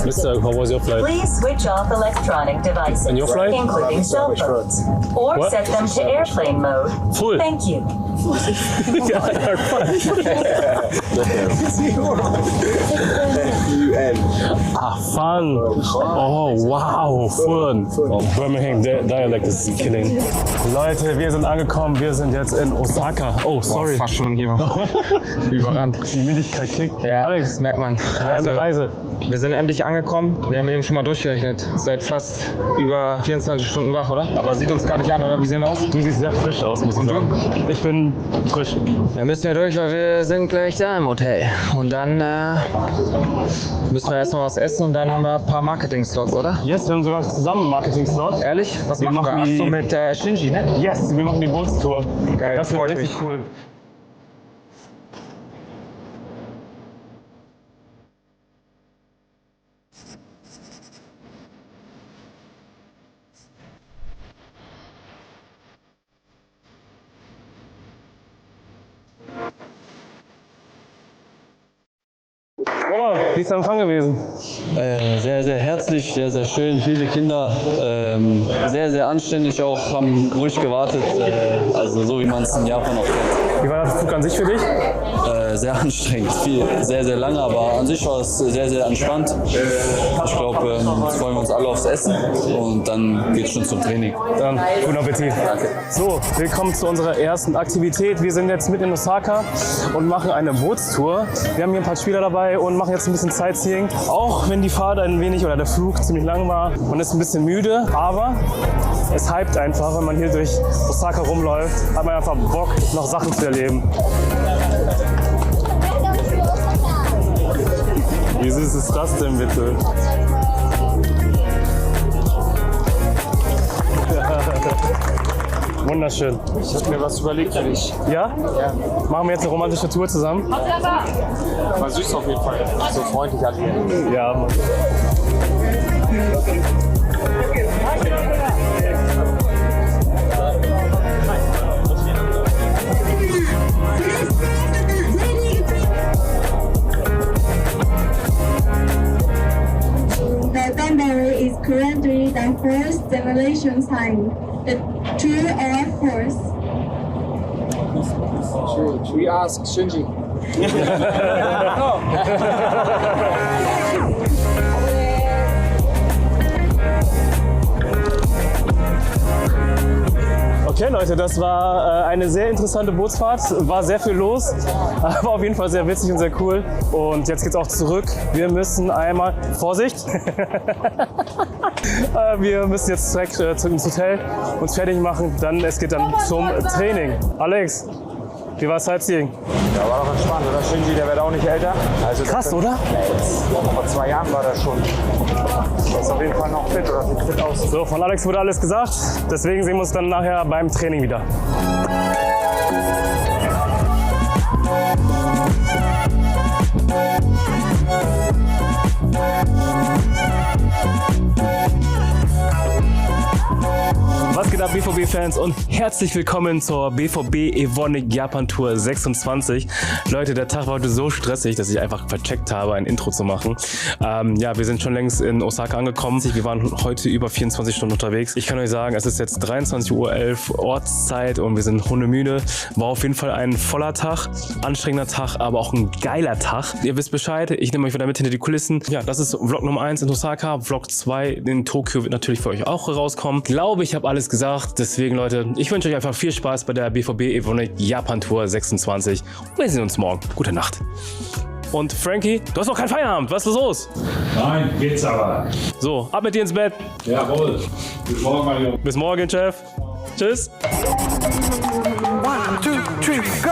Mister, how was your flight? Please switch off electronic devices, And your flight? including cell phones, or What? set them to airplane mode. Full. Thank you. Yeah, F-U-N. Ah, fun. Oh, wow, fun. Birmingham Dialect is killing. Leute, wir sind angekommen. Wir sind jetzt in Osaka. Oh, sorry. Fast schon hier. Überrannt. Die Müdigkeit kickt. Ja, Alex, das merkt man. also, Reise. Wir sind endlich angekommen. Wir haben eben schon mal durchgerechnet. Seit fast über 24 Stunden wach, oder? Aber sieht uns gar nicht an, oder? Wie sehen wir aus? Du siehst sehr frisch aus, muss ich sagen. Ich bin frisch. Wir müssen ja durch, weil wir sind gleich da im Hotel. Und dann müssen wir erst mal was essen und dann haben wir ein paar Marketing-Slots, oder? Yes, wir haben sogar zusammen einen Marketing-Slot. Ehrlich? Was Wir machen wir? machen die- Ach so, mit Shinji, ne? Yes, wir machen die Bootstour. Geil, Das wird freut richtig mich. cool. Oma, wie ist der Empfang gewesen? Sehr, sehr herzlich, sehr, sehr schön. Viele Kinder, sehr, sehr anständig auch, haben ruhig gewartet. Also so wie man es in Japan auch kennt. Wie war der Flug an sich für dich? Sehr anstrengend, sehr, sehr lange, aber an sich war es sehr, sehr entspannt. Ich glaube, jetzt freuen wir uns alle aufs Essen und dann geht es schon zum Training. Dann guten Appetit. Danke. So, willkommen zu unserer ersten Aktivität. Wir sind jetzt mitten in Osaka und machen eine Bootstour. Wir haben hier ein paar Spieler dabei und machen jetzt ein bisschen Sightseeing. Auch wenn die Fahrt ein wenig oder der Flug ziemlich lang war, man ist ein bisschen müde, aber es hypt einfach, wenn man hier durch Osaka rumläuft, hat man einfach Bock, noch Sachen zu erleben. Wie süß ist das denn bitte? Wunderschön. Ich hab mir was überlegt für dich. Ja? Ja. Machen wir jetzt eine romantische Tour zusammen? War süß auf jeden Fall. So freundlich halt hier. Ja, Mann. The Gundam is currently the fourth generation sign. The true or false? Should we ask Shinji? Okay Leute, das war eine sehr interessante Bootsfahrt, war sehr viel los, war auf jeden Fall sehr witzig und sehr cool. Und jetzt geht's auch zurück. Wir müssen einmal, Vorsicht, wir müssen jetzt direkt zurück ins Hotel uns fertig machen, es geht dann zum Training. Alex, wie war Sightseeing? Ja, war doch entspannt, oder? Shinji, der wird auch nicht älter. Also Krass, oder? Vor 2 Jahren war das schon. Der ist auf jeden Fall noch fit, oder sieht fit aus. So, von Alex wurde alles gesagt, deswegen sehen wir uns dann nachher beim Training wieder. Was geht ab, BVB-Fans, und herzlich willkommen zur BVB Evonik Japan Tour 26. Leute, der Tag war heute so stressig, dass ich einfach vercheckt habe, ein Intro zu machen. Ja, wir sind schon längst in Osaka angekommen. Wir waren heute über 24 Stunden unterwegs. Ich kann euch sagen, es ist jetzt 23:11 Uhr Ortszeit und wir sind hundemüde. War auf jeden Fall ein voller Tag, anstrengender Tag, aber auch ein geiler Tag. Ihr wisst Bescheid, ich nehme euch wieder mit hinter die Kulissen. Ja, das ist Vlog Nummer 1 in Osaka. Vlog 2 in Tokio wird natürlich für euch auch rauskommen. Ich glaube, ich habe alles gesagt. Deswegen, Leute, ich wünsche euch einfach viel Spaß bei der BVB Evonik Japan Tour 26. Und wir sehen uns morgen. Gute Nacht. Und Frankie, du hast noch keinen Feierabend. Was ist los? Nein, geht's aber. So, ab mit dir ins Bett. Jawohl. Bis morgen, mein Junge. Bis morgen, Chef. Tschüss. 1, 2, 3, go!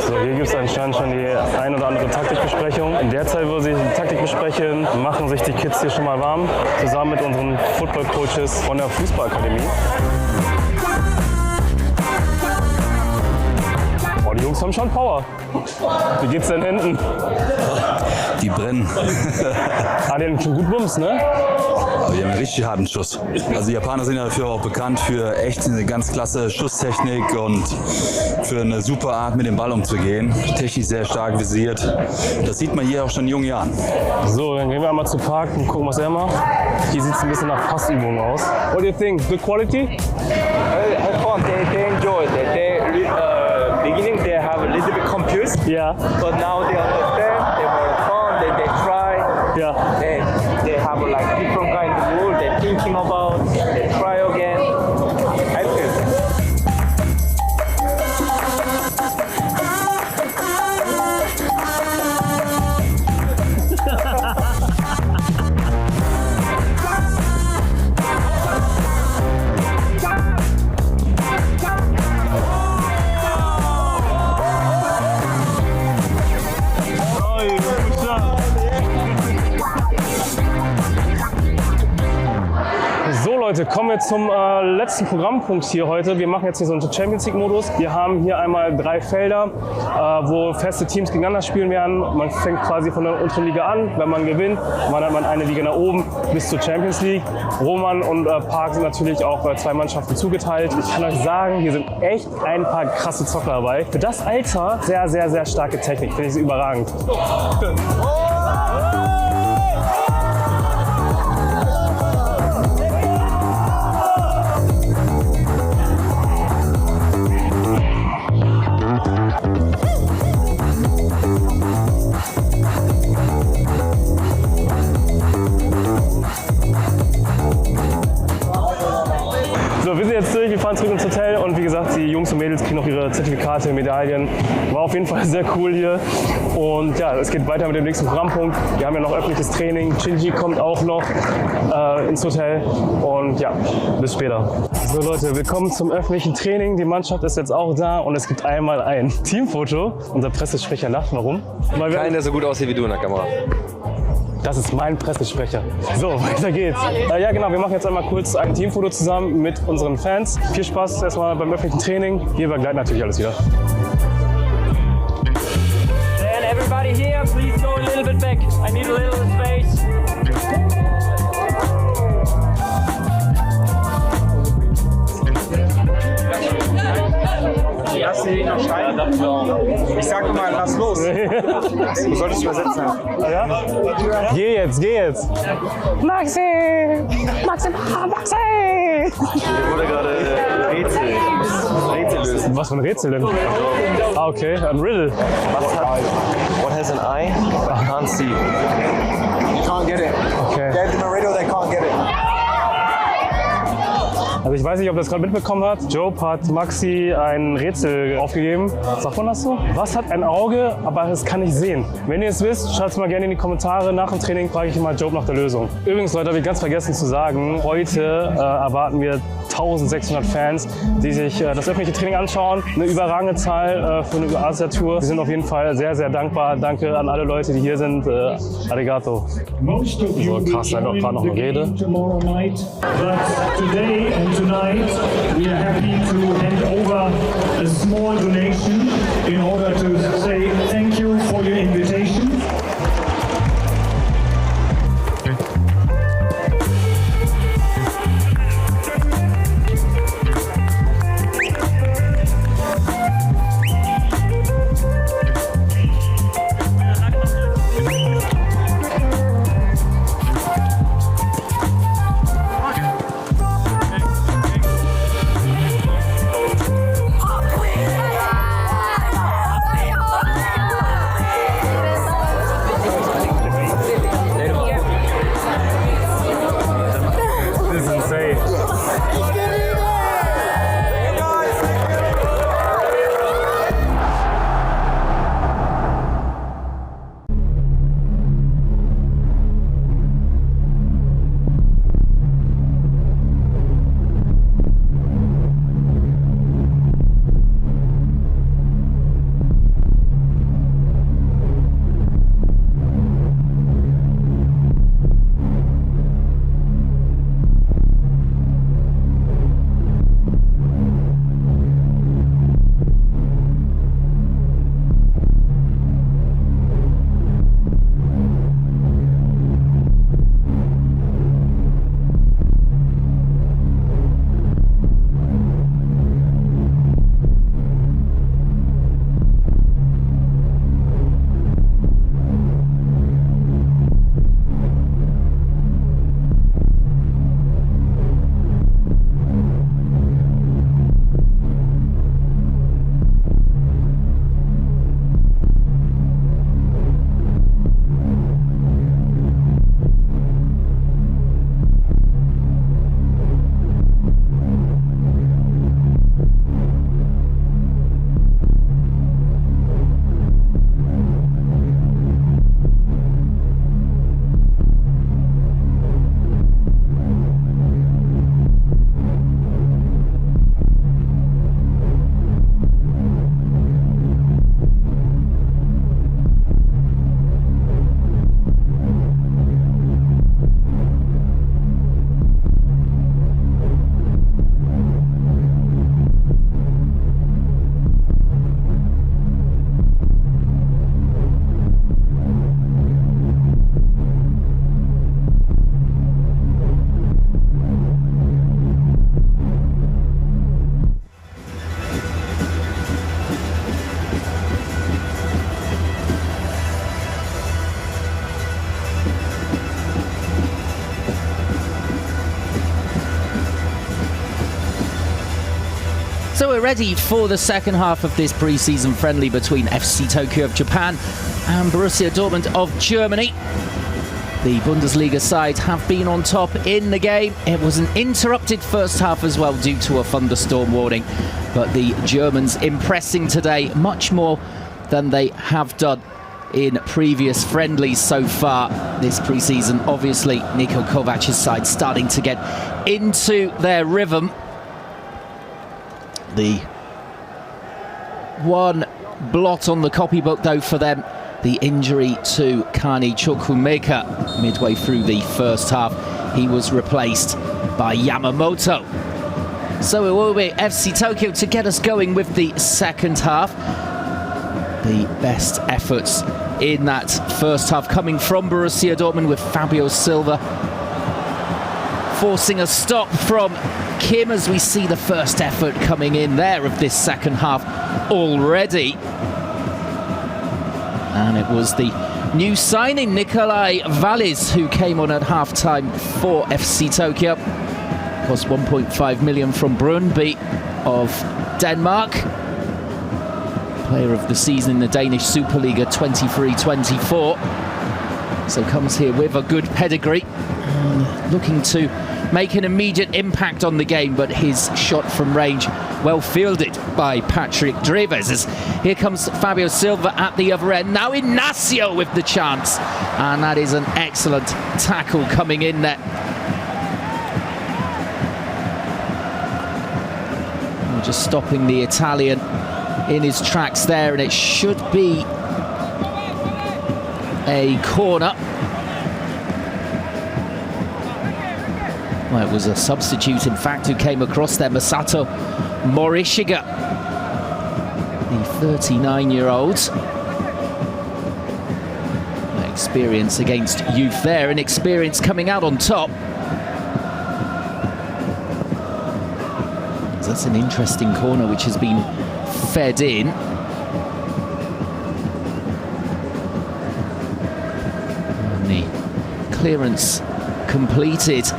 So, hier gibt es anscheinend schon die ein oder andere Taktikbesprechung. In der Zeit, wo sie die Taktik besprechen, machen sich die Kids hier schon mal warm, zusammen mit unseren Football-Coaches von der Fußballakademie. Oh, die Jungs haben schon Power. Wie geht's denn hinten? Die brennen. Die haben schon gut Bums, ne? Aber die haben einen richtig harten Schuss. Also die Japaner sind ja dafür auch bekannt für echt eine ganz klasse Schusstechnik und für eine super Art, mit dem Ball umzugehen. Technisch sehr stark visiert. Das sieht man hier auch schon in jungen Jahren. So, dann gehen wir einmal zu Park und gucken, was er macht. Hier sieht es ein bisschen nach Passübungen aus. What do you think? Good quality? I found they enjoy it. Beginning they have a little bit confused. Yeah. But now they understand. They more fun. They try. Yeah. They have like different kind of rules. They're thinking about. They try again. I feel. Leute, kommen wir zum letzten Programmpunkt hier heute. Wir machen jetzt hier so einen Champions League Modus. Wir haben hier einmal 3 Felder, wo feste Teams gegeneinander spielen werden. Man fängt quasi von der unteren Liga an. Wenn man gewinnt, wandert man eine Liga nach oben bis zur Champions League. Roman und Park sind natürlich auch 2 Mannschaften zugeteilt. Ich kann euch sagen, hier sind echt ein paar krasse Zocker dabei. Für das Alter sehr, sehr, sehr starke Technik. Finde ich überragend. So, wir sind jetzt durch, wir fahren zurück ins Hotel und wie gesagt, die Jungs und Mädels kriegen noch ihre Zertifikate, Medaillen. War auf jeden Fall sehr cool hier. Und ja, es geht weiter mit dem nächsten Programmpunkt. Wir haben ja noch öffentliches Training. Shinji kommt auch noch ins Hotel. Und ja, bis später. So Leute, willkommen zum öffentlichen Training. Die Mannschaft ist jetzt auch da und es gibt einmal ein Teamfoto. Unser Pressesprecher lacht, warum? Keiner, der so gut aussieht wie du in der Kamera. Das ist mein Pressesprecher. So, weiter geht's. Ja genau, wir machen jetzt einmal kurz ein Teamfoto zusammen mit unseren Fans. Viel Spaß erstmal beim öffentlichen Training. Wir begleiten natürlich alles wieder. And everybody here, please go a little bit back. I need a little space. Lass den noch schreiben. Ich sag mal, lass los. Du solltest übersetzen. Ja? Geh jetzt. Maxi! Maxi! Hier wurde gerade Rätsel lösen. Was für ein Rätsel denn? Ah, okay, ein Riddle. What has an eye but can't see? You can't get it. Okay. Gave them a riddle, they can't get it. Also ich weiß nicht, ob ihr das gerade mitbekommen habt. Job hat Maxi ein Rätsel aufgegeben. Sagt man das so? Was hat ein Auge, aber es kann nicht sehen? Wenn ihr es wisst, schreibt es mal gerne in die Kommentare. Nach dem Training frage ich mal Job nach der Lösung. Übrigens, Leute, habe ich ganz vergessen zu sagen, heute erwarten wir 1600 Fans, die sich das öffentliche Training anschauen. Eine überragende Zahl für eine Asia-Tour. Wir sind auf jeden Fall sehr, sehr dankbar. Danke an alle Leute, die hier sind. Arigato. So, krass, da hat auch gerade noch eine Rede. Tonight, we are happy to hand over a small donation in order to say thank you for your invitation. we're ready for the second half of this pre-season friendly between FC Tokyo of Japan and Borussia Dortmund of Germany. The Bundesliga side have been on top in the game. It was an interrupted first half as well due to a thunderstorm warning, but the Germans impressing today much more than they have done in previous friendlies so far this pre-season. Obviously, Niko Kovac's side starting to get into their rhythm. The one blot on the copybook, though, for them, the injury to Kani Chukwumeka midway through the first half. He was replaced by Yamamoto. So it will be FC Tokyo to get us going with the second half. The best efforts in that first half coming from Borussia Dortmund, with Fabio Silva forcing a stop from Kim as we see the first effort coming in there of this second half already. And it was the new signing, Nikolai Wallis, who came on at half-time for FC Tokyo. Cost 1.5 million from Brøndby of Denmark. Player of the season in the Danish Superliga 23-24. So comes here with a good pedigree. Looking to make an immediate impact on the game, but his shot from range well fielded by Patrick Dreves. As here comes Fabio Silva at the other end. Now Ignacio with the chance. And that is an excellent tackle coming in there. We're just stopping the Italian in his tracks there, and it should be a corner. Well, it was a substitute, in fact, who came across there, Masato Morishiga, the 39-year-old. Experience against youth there, and experience coming out on top. That's an interesting corner which has been fed in. And the clearance completed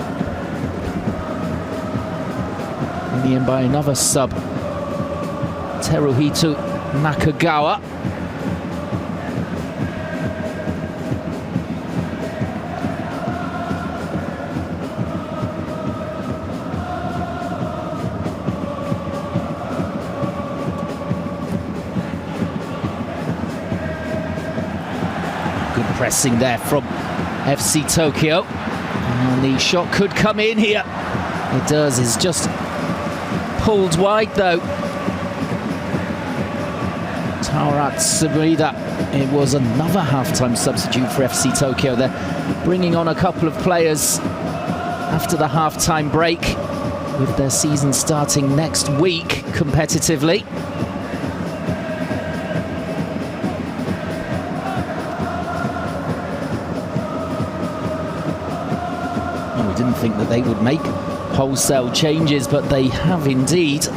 in the end by another sub, Teruhito Nakagawa. Pressing there from FC Tokyo, and the shot could come in here. It does. It's just pulled wide though. Taorat Sumida. It was another half-time substitute for FC Tokyo. They're bringing on a couple of players after the half-time break, with their season starting next week competitively. Didn't think that they would make wholesale changes, but they have indeed.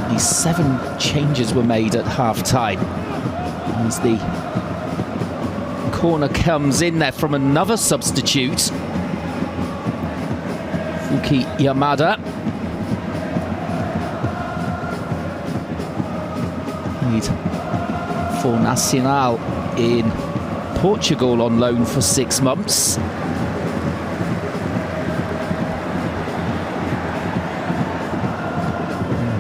Only 7 changes were made at half-time as the corner comes in there from another substitute, Fuki Yamada. Played for Nacional in Portugal on loan for 6 months.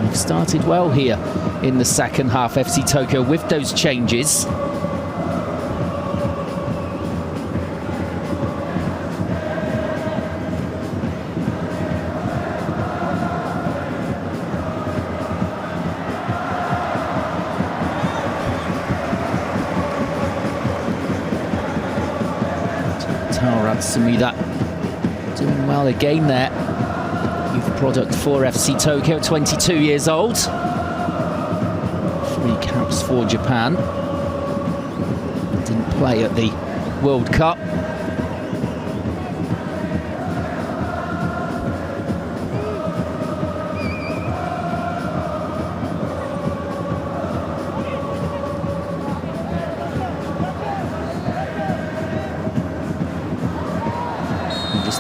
We've started well here in the second half, FC Tokyo, with those changes. Sumida doing well again there. Youth product for FC Tokyo, 22 years old. 3 caps for Japan. Didn't play at the World Cup.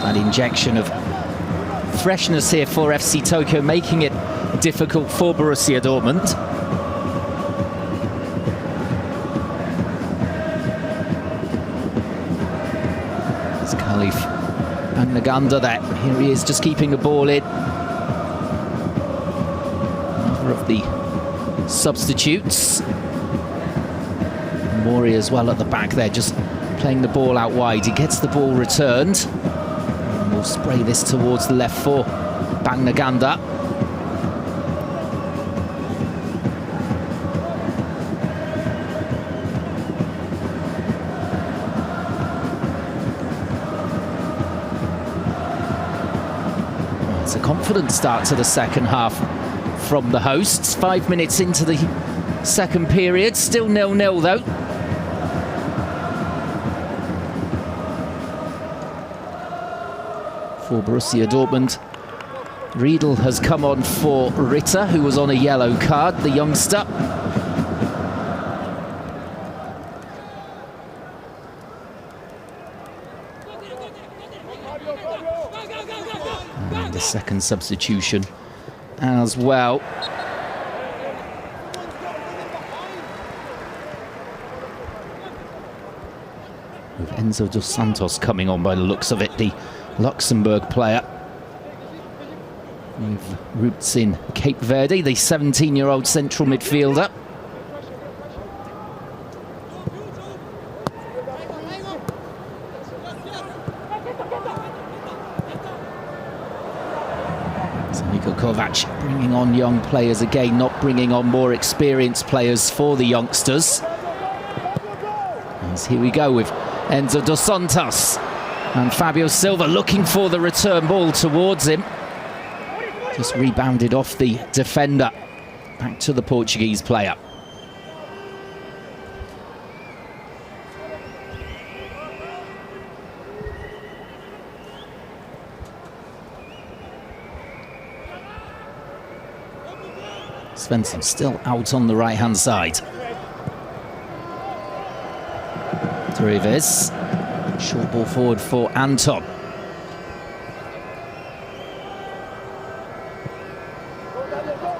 That injection of freshness here for FC Tokyo, making it difficult for Borussia Dortmund. It's Khalif Naganda there. Here he is, just keeping the ball in. Another of the substitutes. Mori as well at the back there, just playing the ball out wide. He gets the ball returned. And we'll spray this towards the left for Naganda. It's a confident start to the second half from the hosts. 5 minutes into the second period, still 0-0 though. For Borussia Dortmund, Riedel has come on for Ritter, who was on a yellow card, the youngster. And the second substitution as well. With Enzo dos Santos coming on by the looks of it, the Luxembourg player. With roots in Cape Verde, the 17-year-old central midfielder. Niko Kovac bringing on young players again, not bringing on more experienced players for the youngsters. As here we go with Enzo dos Santos. And Fabio Silva looking for the return ball towards him. Just rebounded off the defender. Back to the Portuguese player. Svensson still out on the right-hand side. Treves. Short ball forward for Anton.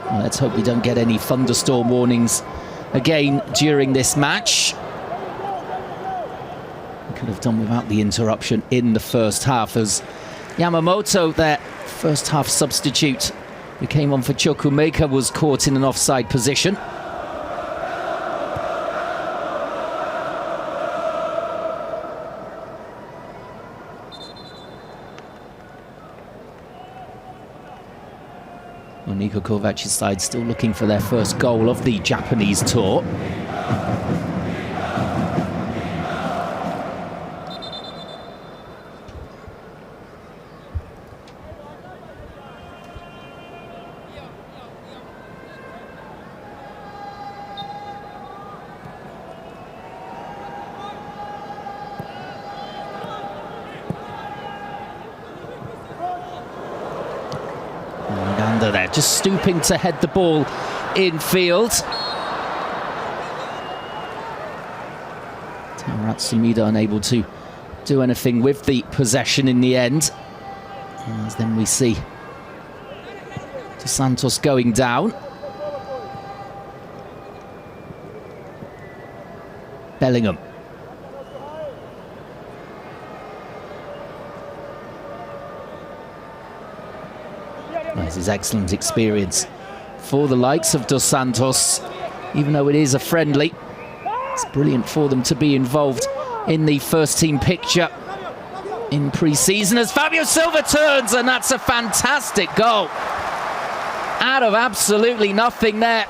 Well, let's hope we don't get any thunderstorm warnings again during this match. We could have done without the interruption in the first half, as Yamamoto, their first half substitute, who came on for Chukwuemeka, was caught in an offside position. Niko Kovac's side still looking for their first goal of the Japanese tour. There, just stooping to head the ball infield. Tarat Sumida unable to do anything with the possession in the end. As then we see Dos Santos going down. Bellingham. This is excellent experience for the likes of Dos Santos, even though it is a friendly. It's brilliant for them to be involved in the first team picture in pre-season as Fabio Silva turns, and that's a fantastic goal. Out of absolutely nothing there.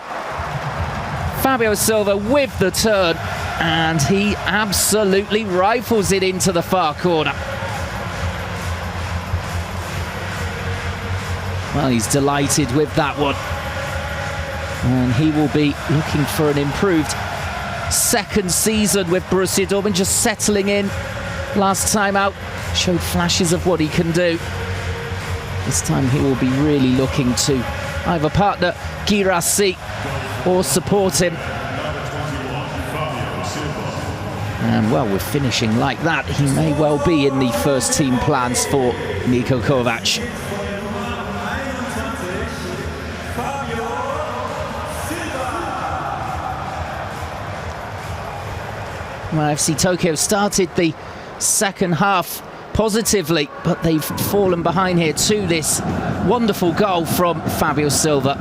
Fabio Silva with the turn, and he absolutely rifles it into the far corner. Well, he's delighted with that one. And he will be looking for an improved second season with Borussia Dortmund, just settling in. Last time out, showed flashes of what he can do. This time he will be really looking to either partner Girassi or support him. And well, with finishing like that, he may well be in the first team plans for Niko Kovac. Well, FC Tokyo started the second half positively, but they've fallen behind here to this wonderful goal from Fabio Silva.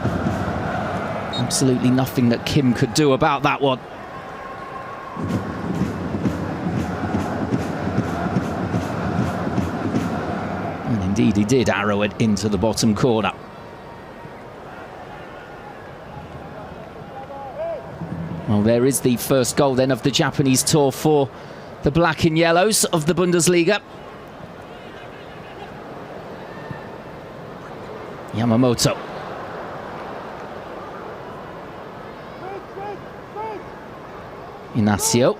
Absolutely nothing that Kim could do about that one. And indeed he did arrow it into the bottom corner. Well, there is the first goal then of the Japanese tour for the black and yellows of the Bundesliga. Yamamoto. Inacio.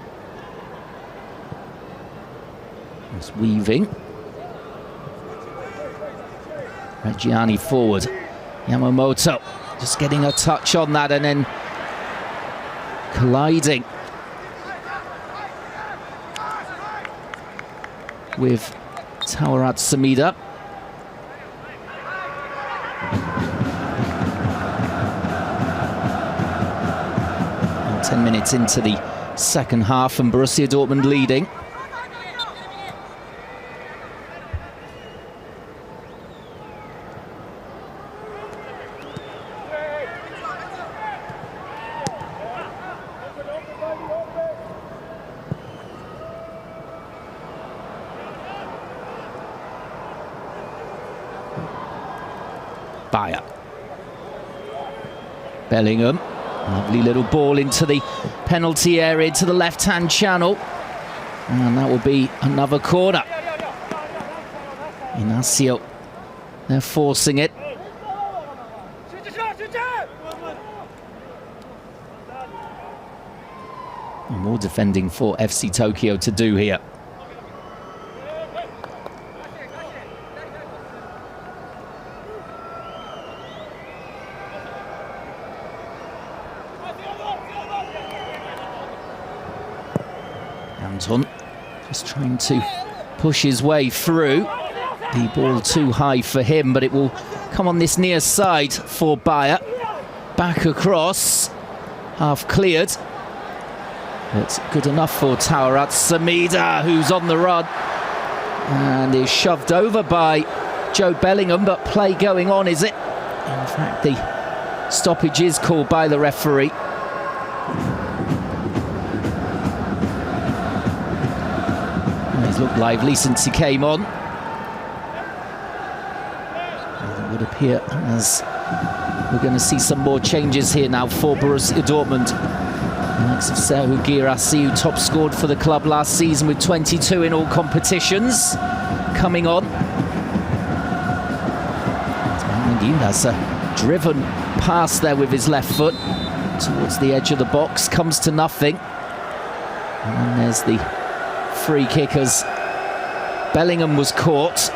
It's weaving. Reggiani forward. Yamamoto just getting a touch on that and then colliding with Tawarat Samida. And 10 minutes into the second half and Borussia Dortmund leading. Bayer. Bellingham. Lovely little ball into the penalty area, to the left-hand channel. And that will be another corner. Inacio. They're forcing it. And more defending for FC Tokyo to do here. Anton just trying to push his way through. The ball too high for him, but it will come on this near side for Bayer. Back across, half cleared. It's good enough for Tawarat Samida, who's on the run and is shoved over by Joe Bellingham, but play going on, is it? In fact, the stoppage is called by the referee. He's looked lively since he came on. It would appear as we're going to see some more changes here now for Borussia Dortmund. The likes of Serhu Guirassy, who top scored for the club last season with 22 in all competitions, coming on. Indeed, that's a driven pass there with his left foot towards the edge of the box, comes to nothing. And then there's the free kick as Bellingham was caught.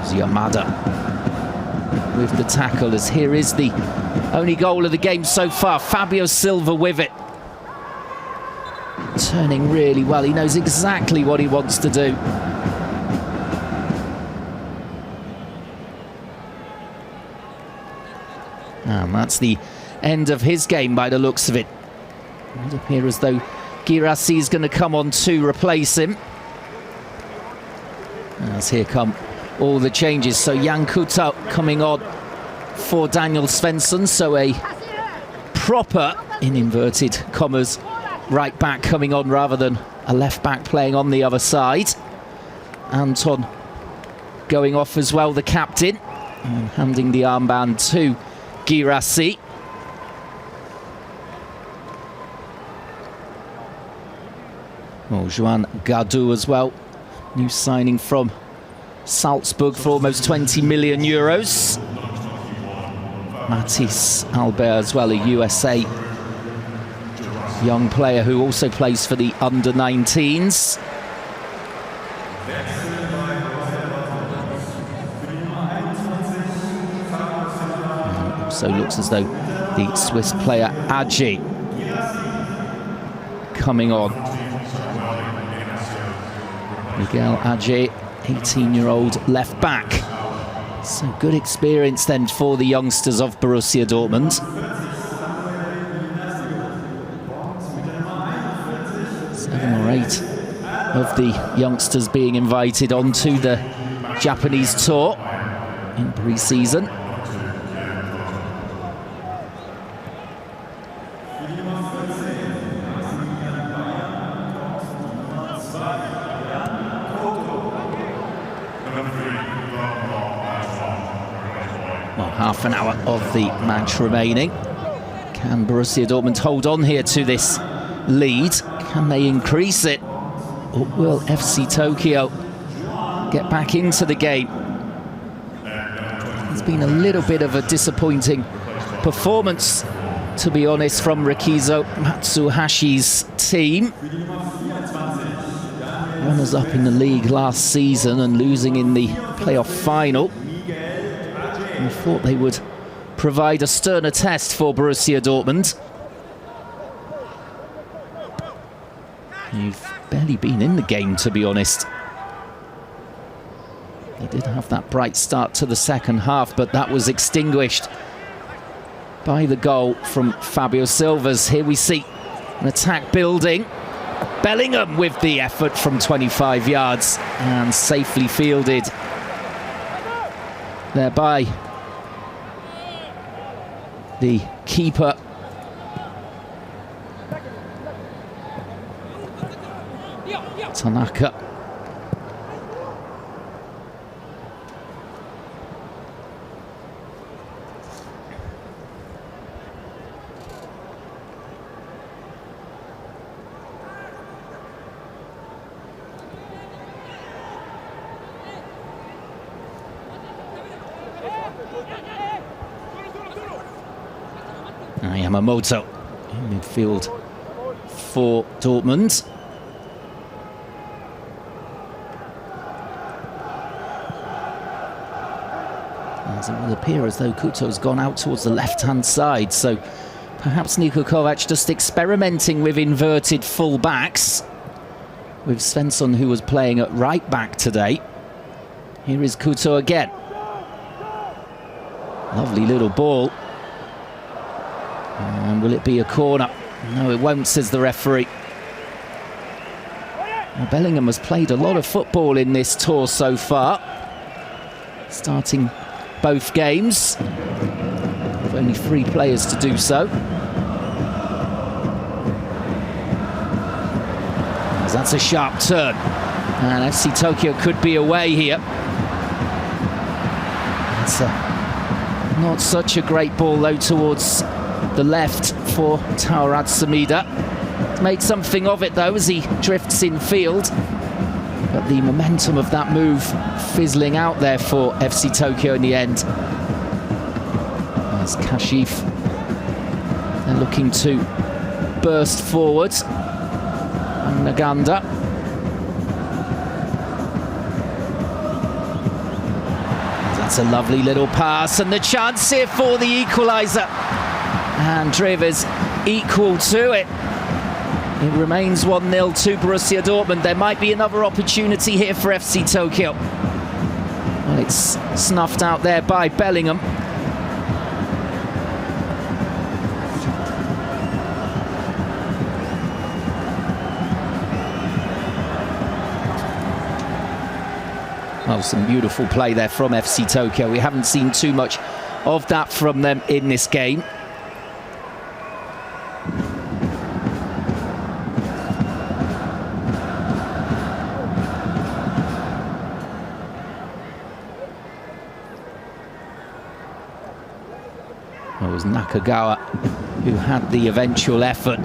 Yamada with the tackle, as here is the only goal of the game so far. Fabio Silva with it. Turning really well. He knows exactly what he wants to do. And that's the end of his game by the looks of it. It would appear as though Guirassy is going to come on to replace him. As here come all the changes. So Jan Kuta coming on for Daniel Svensson. So a proper, in inverted commas, right back coming on rather than a left back playing on the other side. Anton going off as well, the captain, and handing the armband to Guirassy. Oh, Joan Gardou as well, new signing from Salzburg for almost 20 million euros. Matisse Albert as well, a USA young player who also plays for the under-19s. Also looks as though the Swiss player Adji coming on. Miguel Adji, 18-year-old left back. So good experience then for the youngsters of Borussia Dortmund. 7 or 8 of the youngsters being invited onto the Japanese tour in pre-season. Well, half an hour of the match remaining. Can Borussia Dortmund hold on here to this lead? Can they increase it? Or will FC Tokyo get back into the game? It's been a little bit of a disappointing performance, to be honest, from Rikizo Matsuhashi's team. Runners-up in the league last season and losing in the playoff final. We thought they would provide a sterner test for Borussia Dortmund. You've barely been in the game, to be honest. They did have that bright start to the second half, but that was extinguished by the goal from Fabio Silva's. Here we see an attack building. Bellingham with the effort from 25 yards and safely fielded thereby the keeper. Tanaka. Yamamoto in midfield for Dortmund. As it will appear as though Kuto's gone out towards the left-hand side, so perhaps Niko Kovac just experimenting with inverted full-backs with Svensson, who was playing at right-back today. Here is Kuto again. Lovely little ball. And will it be a corner? No, it won't, says the referee. Well, Bellingham has played a lot of football in this tour so far, starting both games, with only 3 players to do so. As that's a sharp turn, and FC Tokyo could be away here. It's not such a great ball though towards the left for Taurad Samida. Made something of it though as he drifts in field, but the momentum of that move fizzling out there for FC Tokyo in the end. As Kashif, they're looking to burst forward. And Naganda. That's a lovely little pass, and the chance here for the equaliser. And Drivers equal to it. It remains 1-0 to Borussia Dortmund. There might be another opportunity here for FC Tokyo. Well, it's snuffed out there by Bellingham. Well, some beautiful play there from FC Tokyo. We haven't seen too much of that from them in this game. It was Nakagawa who had the eventual effort.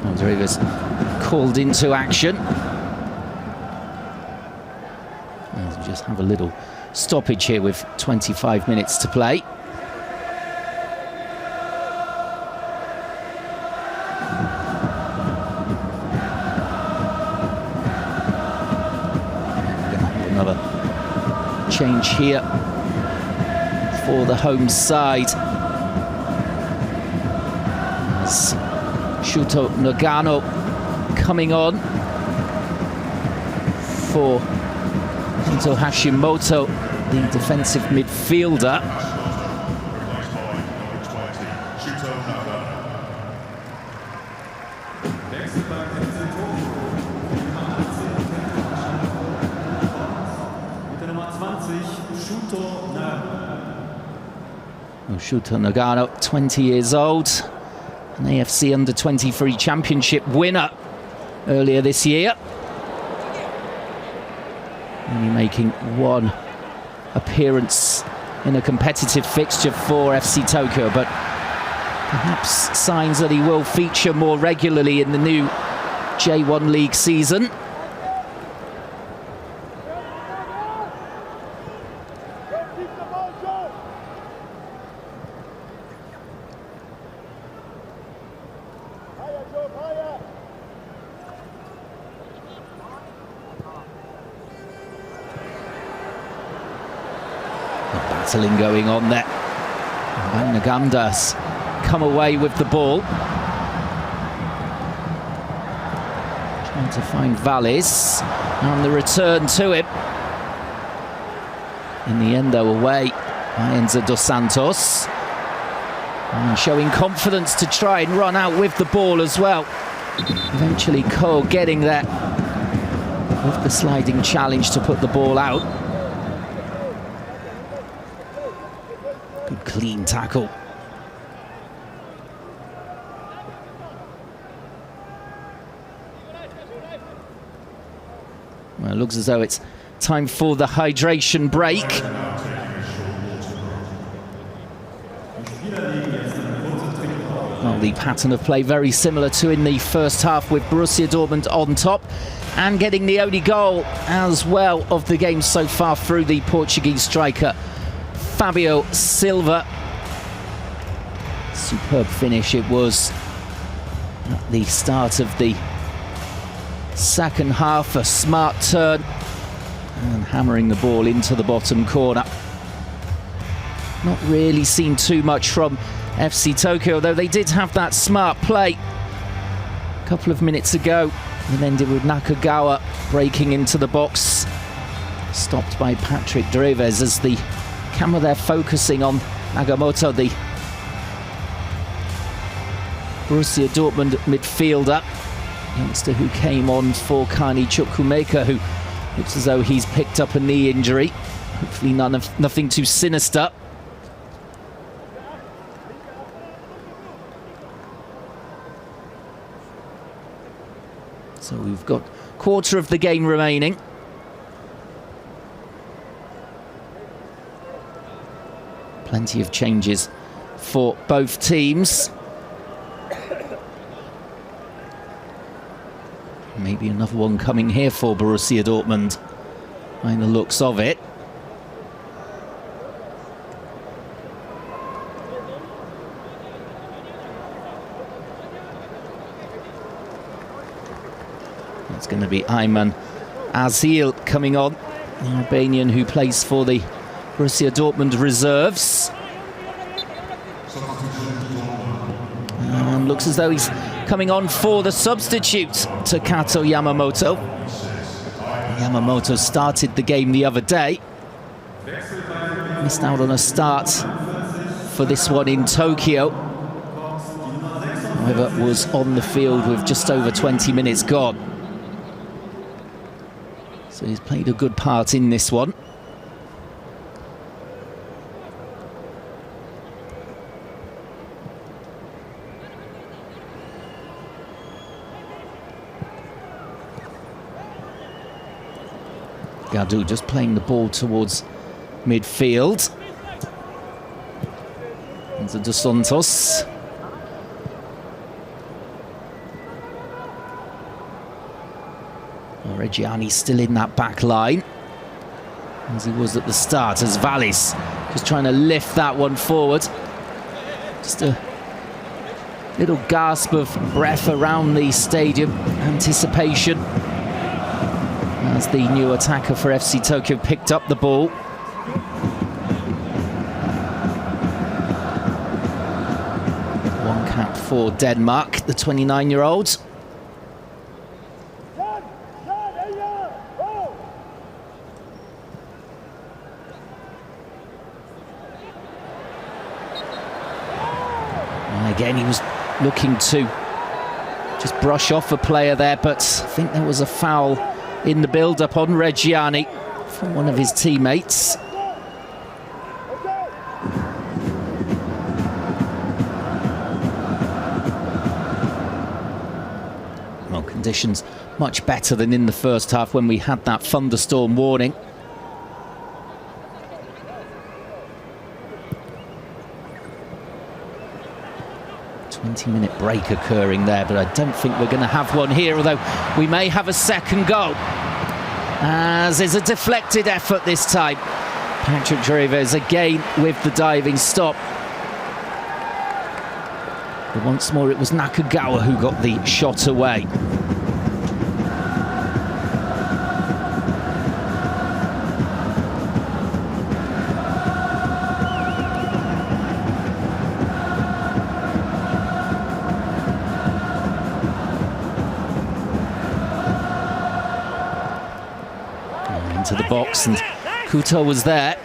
Rodriguez called into action. Let's just have a little stoppage here with 25 minutes to play. Another change here for the home side. As Shuto Nagano coming on for Hito Hashimoto, the defensive midfielder. Shuto Nagano, 20 years old, an AFC Under-23 Championship winner earlier this year. Only making one appearance in a competitive fixture for FC Tokyo, but perhaps signs that he will feature more regularly in the new J1 League season. Battling going on there. Van Nagamda's come away with the ball. Trying to find Valles. And the return to him. In the end, though, away by Enzo Dos Santos. And showing confidence to try and run out with the ball as well. Eventually, Cole getting there with the sliding challenge to put the ball out. Good clean tackle. Well, it looks as though it's time for the hydration break. Well, the pattern of play very similar to in the first half, with Borussia Dortmund on top and getting the only goal as well of the game so far through the Portuguese striker Fabio Silva. Superb finish it was at the start of the second half. A smart turn and hammering the ball into the bottom corner. Not really seen too much from FC Tokyo, though they did have that smart play a couple of minutes ago. It ended with Nakagawa breaking into the box, stopped by Patrick Dreves as the camera there focusing on Nagamoto, the Borussia Dortmund midfielder, youngster who came on for Kani Chukwumeka, who looks as though he's picked up a knee injury. Hopefully nothing too sinister. So we've got a quarter of the game remaining. Plenty of changes for both teams. Maybe another one coming here for Borussia Dortmund, by the looks of it. It's going to be Ayman Azil coming on, the Albanian who plays for the Borussia Dortmund reserves. And looks as though he's coming on for the substitute, Takato Yamamoto. Yamamoto started the game the other day. Missed out on a start for this one in Tokyo. However, was on the field with just over 20 minutes gone. So he's played a good part in this one. Gadou just playing the ball towards midfield. Enzo Dos Santos. Reggiani still in that back line, as he was at the start, as Valles just trying to lift that one forward. Just a little gasp of breath around the stadium. Anticipation. as the new attacker for FC Tokyo picked up the ball. One cap for Denmark, the 29-year-olds. And again, he was looking to just brush off a player there, but I think there was a foul in the build-up on Reggiani from one of his teammates. Well, conditions much better than in the first half when we had that thunderstorm warning. Minute break occurring there, but I don't think we're going to have one here, although we may have a second goal, as is a deflected effort this time. Patrick Dreves again with the diving stop, but once more it was Nakagawa who got the shot away. To the box, and Kuto was there.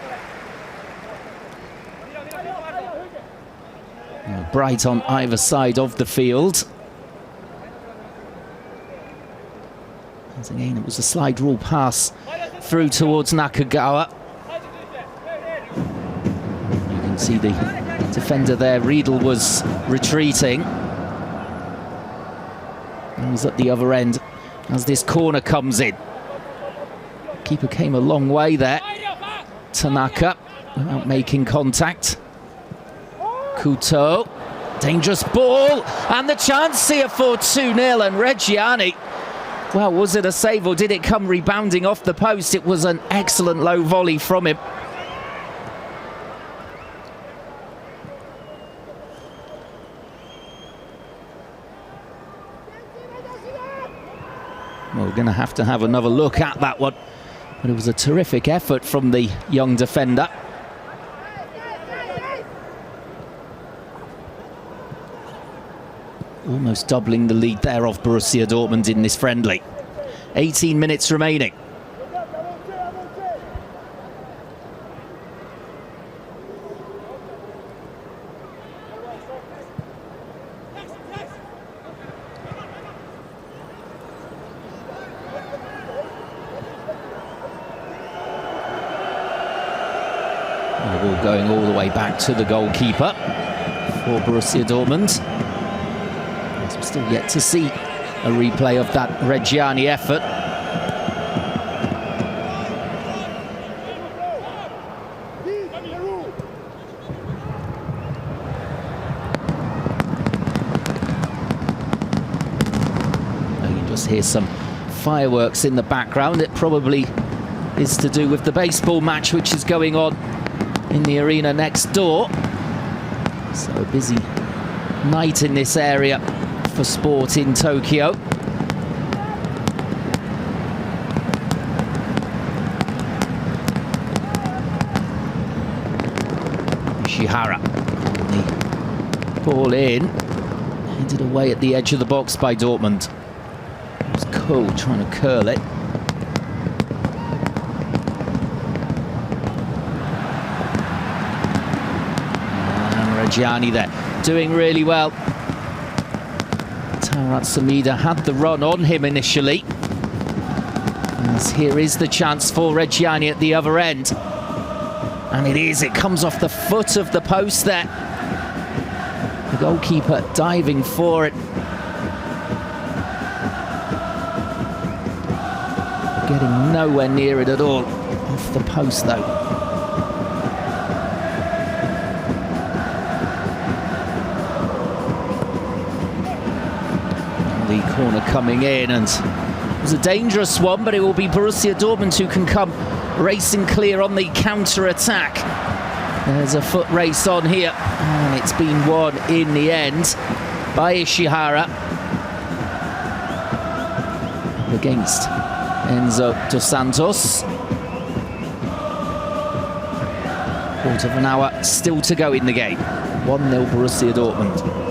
Bright on either side of the field. And again, it was a slide rule pass through towards Nakagawa. You can see the defender there, Riedel, was retreating. And was at the other end as this corner comes in. Keeper came a long way there. Tanaka without making contact. Kuto, dangerous ball, and the chance here for 2-0, and Reggiani, well, was it a save or did it come rebounding off the post? It was an excellent low volley from him. Well, we're going to have another look at that one. But it was a terrific effort from the young defender. Almost doubling the lead there of Borussia Dortmund in this friendly. 18 minutes remaining. The ball going all the way back to the goalkeeper for Borussia Dortmund. We're still yet to see a replay of that Reggiani effort. You can just hear some fireworks in the background. It probably is to do with the baseball match which is going on in the arena next door. So a busy night in this area for sport in Tokyo. Ishihara, the ball in, headed away at the edge of the box by Dortmund. It was Cole trying to curl it. Gianni there, doing really well. Tarat Sumida had the run on him initially. As here is the chance for Reggiani at the other end. And it comes off the foot of the post there. The goalkeeper diving for it. Getting nowhere near it at all. Off the post though. Corner coming in, and it was a dangerous one, but it will be Borussia Dortmund who can come racing clear on the counter-attack. There's a foot race on here, and it's been won in the end by Ishihara. Up against Enzo Dos Santos. Quarter of an hour still to go in the game. 1-0 Borussia Dortmund.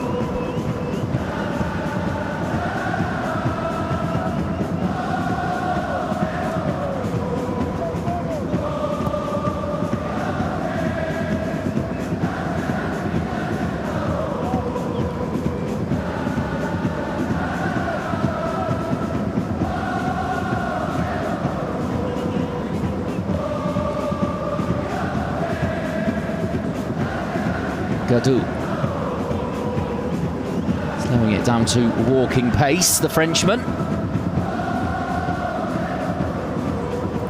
Gadou. Slowing it down to walking pace, the Frenchman.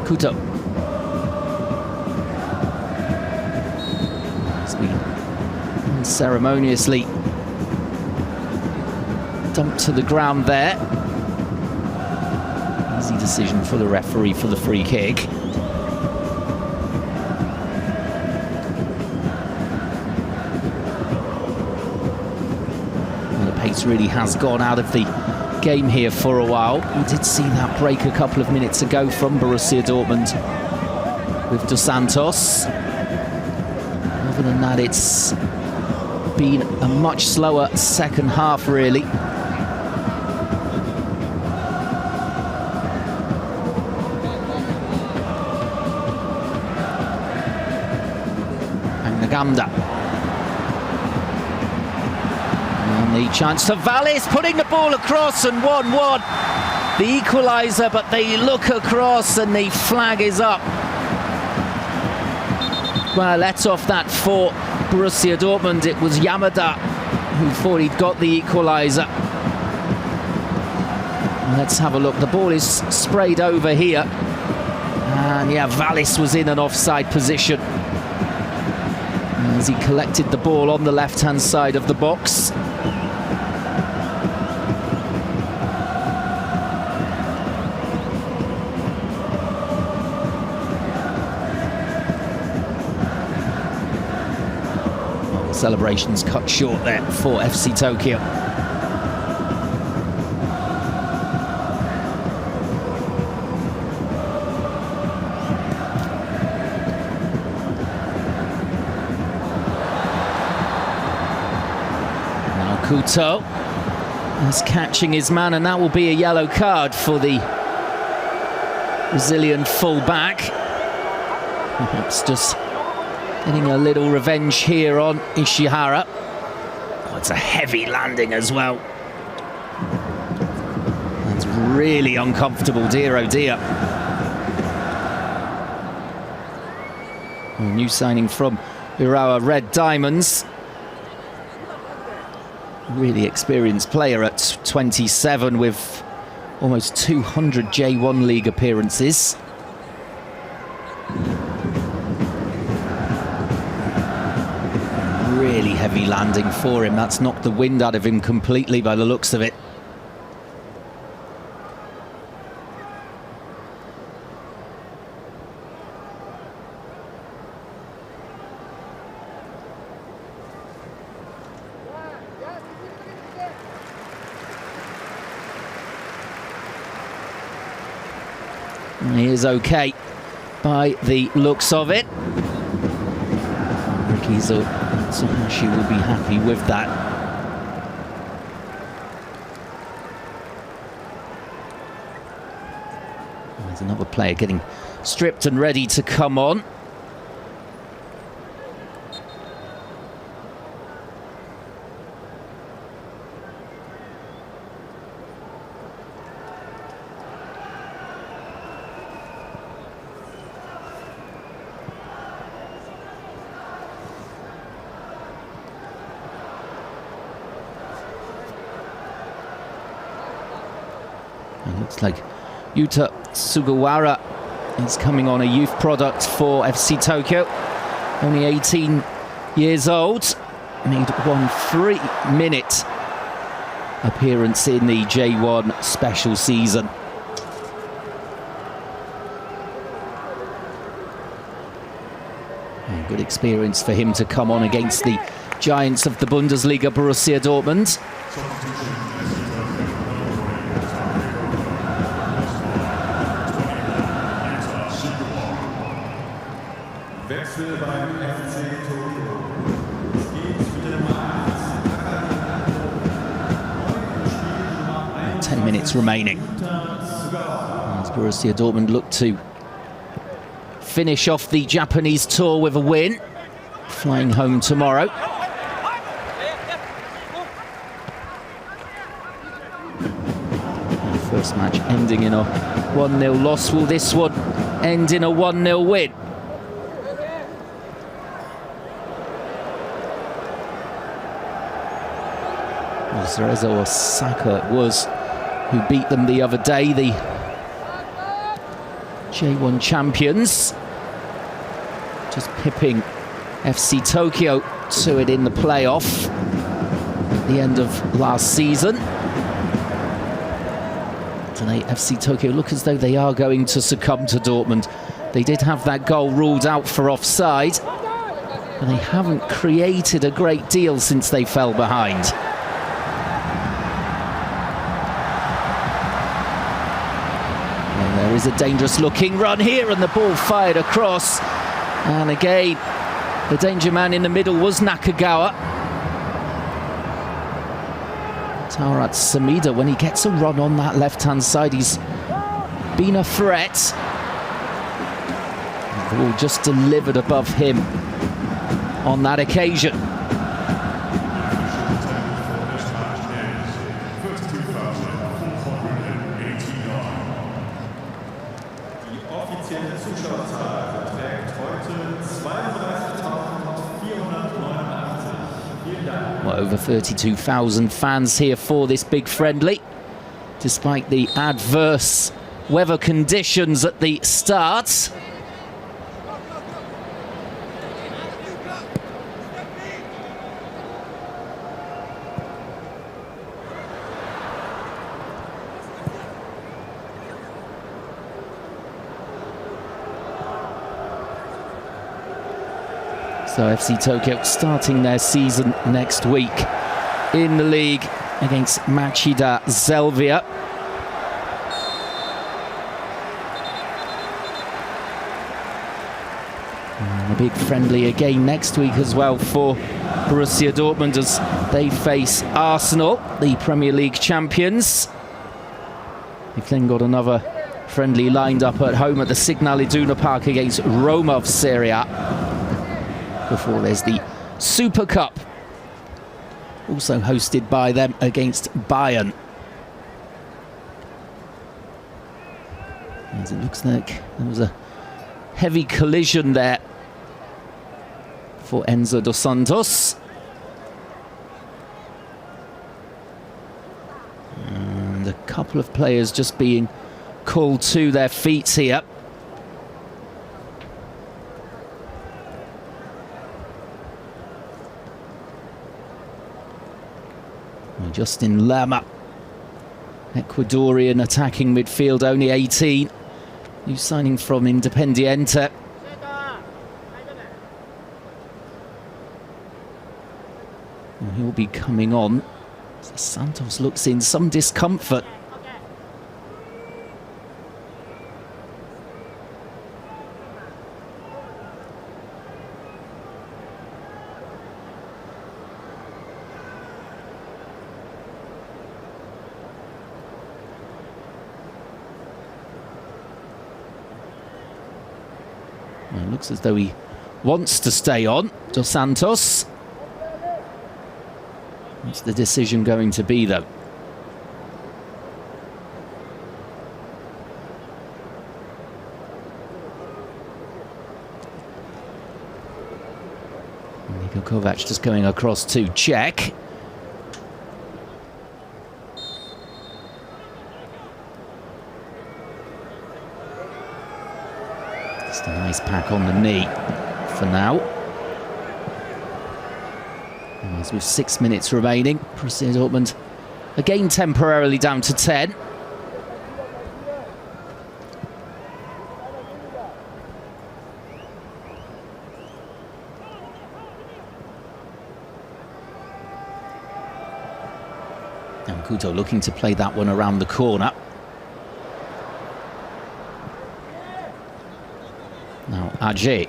Couto. It's been unceremoniously dumped to the ground there. Easy decision for the referee for the free kick. Pace really has gone out of the game here for a while. We did see that break a couple of minutes ago from Borussia Dortmund with Dos Santos. Other than that, it's been a much slower second half, really. Naganda. The chance to Vallis, putting the ball across, and 1-1. The equaliser, but they look across and the flag is up. Well, let off that for Borussia Dortmund. It was Yamada who thought he'd got the equaliser. Let's have a look. The ball is sprayed over here. And yeah, Vallis was in an offside position as he collected the ball on the left-hand side of the box. Celebrations cut short there for FC Tokyo. Now Couto is catching his man, and that will be a yellow card for the Brazilian full-back. Perhaps just getting a little revenge here on Ishihara. Oh, it's a heavy landing as well. That's really uncomfortable, dear oh dear. A new signing from Urawa Red Diamonds. Really experienced player at 27 with almost 200 J1 League appearances. Really heavy landing for him. That's knocked the wind out of him completely by the looks of it. He is okay by the looks of it. Rikizo Tsuhashi will be happy with that. There's another player getting stripped and ready to come on. It looks like Yuta Sugawara is coming on, a youth product for FC Tokyo. Only 18 years old. Made 1 3-minute appearance in the J1 special season. A good experience for him to come on against the giants of the Bundesliga, Borussia Dortmund. minutes remaining. As Borussia Dortmund look to finish off the Japanese tour with a win, flying home tomorrow. The first match ending in a 1-0 loss. Will this one end in a 1-0 win? Cerezo Osaka was who beat them the other day, the J1 champions, just pipping FC Tokyo to it in the playoff at the end of last season. Today FC Tokyo look as though they are going to succumb to Dortmund. They did have that goal ruled out for offside, but they haven't created a great deal since they fell behind. There is a dangerous looking run here, and the ball fired across, and again the danger man in the middle was Nakagawa. Tarat Samida, when he gets a run on that left hand side, he's been a threat. The ball just delivered above him on that occasion. Well, over 32,000 fans here for this big friendly, despite the adverse weather conditions at the start. So FC Tokyo starting their season next week in the league against Machida Zelvia. And a big friendly again next week as well for Borussia Dortmund as they face Arsenal, the Premier League champions. They've then got another friendly lined up at home at the Signal Iduna Park against Roma of Serie A. Before there's the Super Cup, also hosted by them against Bayern. As it looks like there was a heavy collision there for Enzo dos Santos. And a couple of players just being called to their feet here. Justin Lama, Ecuadorian attacking midfield, only 18, new signing from Independiente. Well, he'll be coming on. Santos looks in some discomfort. Well, it looks as though he wants to stay on, Dos Santos. What's the decision going to be, though? Niko Kovac just going across to check. Just a nice pack on the knee for now. As with 6 minutes remaining, Borussia Dortmund again temporarily down to 10. And Kuto looking to play that one around the corner. Now Ajay.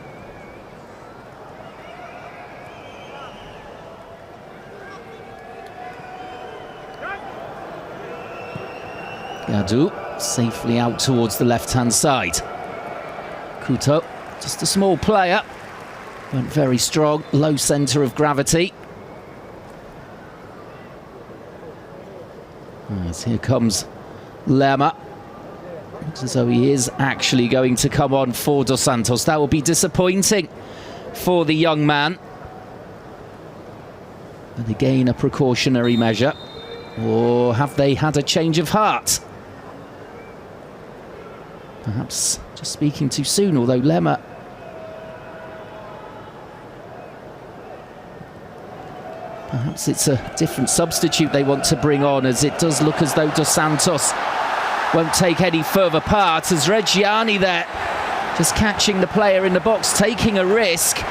Gadu safely out towards the left-hand side. Kuto, just a small player, but very strong, low centre of gravity. As here comes Lerma. Looks as though he is actually going to come on for Dos Santos. That will be disappointing for the young man. But again, a precautionary measure. Or have they had a change of heart? Perhaps just speaking too soon, although Lerma... Perhaps it's a different substitute they want to bring on, as it does look as though Dos Santos won't take any further part, as Reggiani there just catching the player in the box, taking a risk.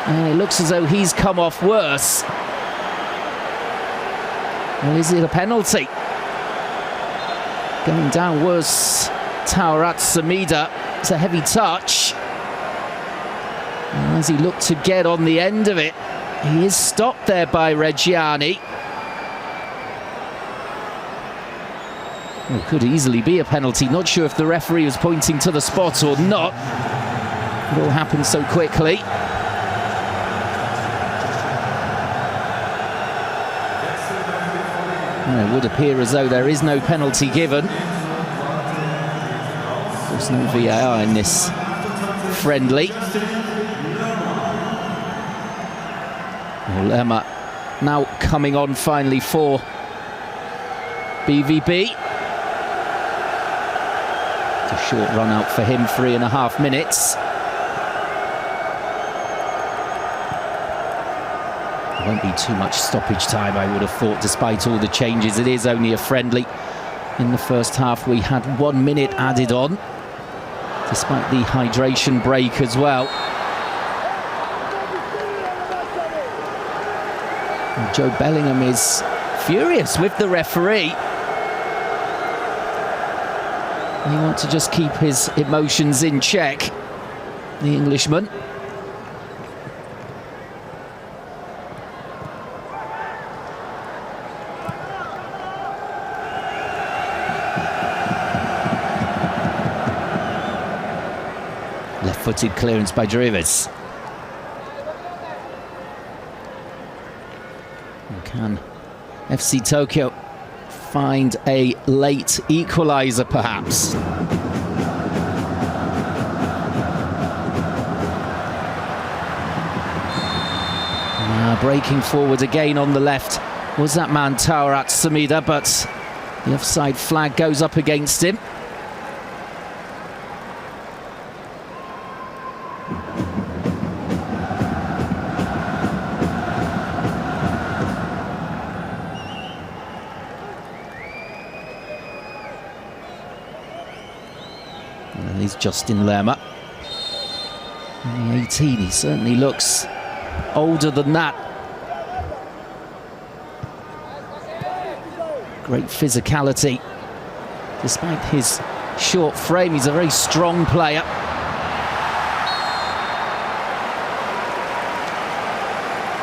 And it looks as though he's come off worse. Well, is it a penalty? Going down worse, Taurat Samida. It's a heavy touch. And as he looked to get on the end of it, he is stopped there by Reggiani. Well, it could easily be a penalty. Not sure if the referee was pointing to the spot or not. It all happened so quickly. Well, it would appear as though there is no penalty given. There's no VAR in this friendly. Lerma now coming on finally for BVB. It's a short run out for him, 3.5 minutes. There won't be too much stoppage time, I would have thought, despite all the changes. It is only a friendly. In the first half we had 1 minute added on, despite the hydration break as well. Joe Bellingham is furious with the referee. He wants to just keep his emotions in check, the Englishman. Left-footed clearance by Drivis. Can FC Tokyo find a late equaliser, perhaps? Breaking forward again on the left was that man Taurat Samida, but the offside flag goes up against him. He's Justin Lerma. Only 18, he certainly looks older than that. Great physicality. Despite his short frame, he's a very strong player.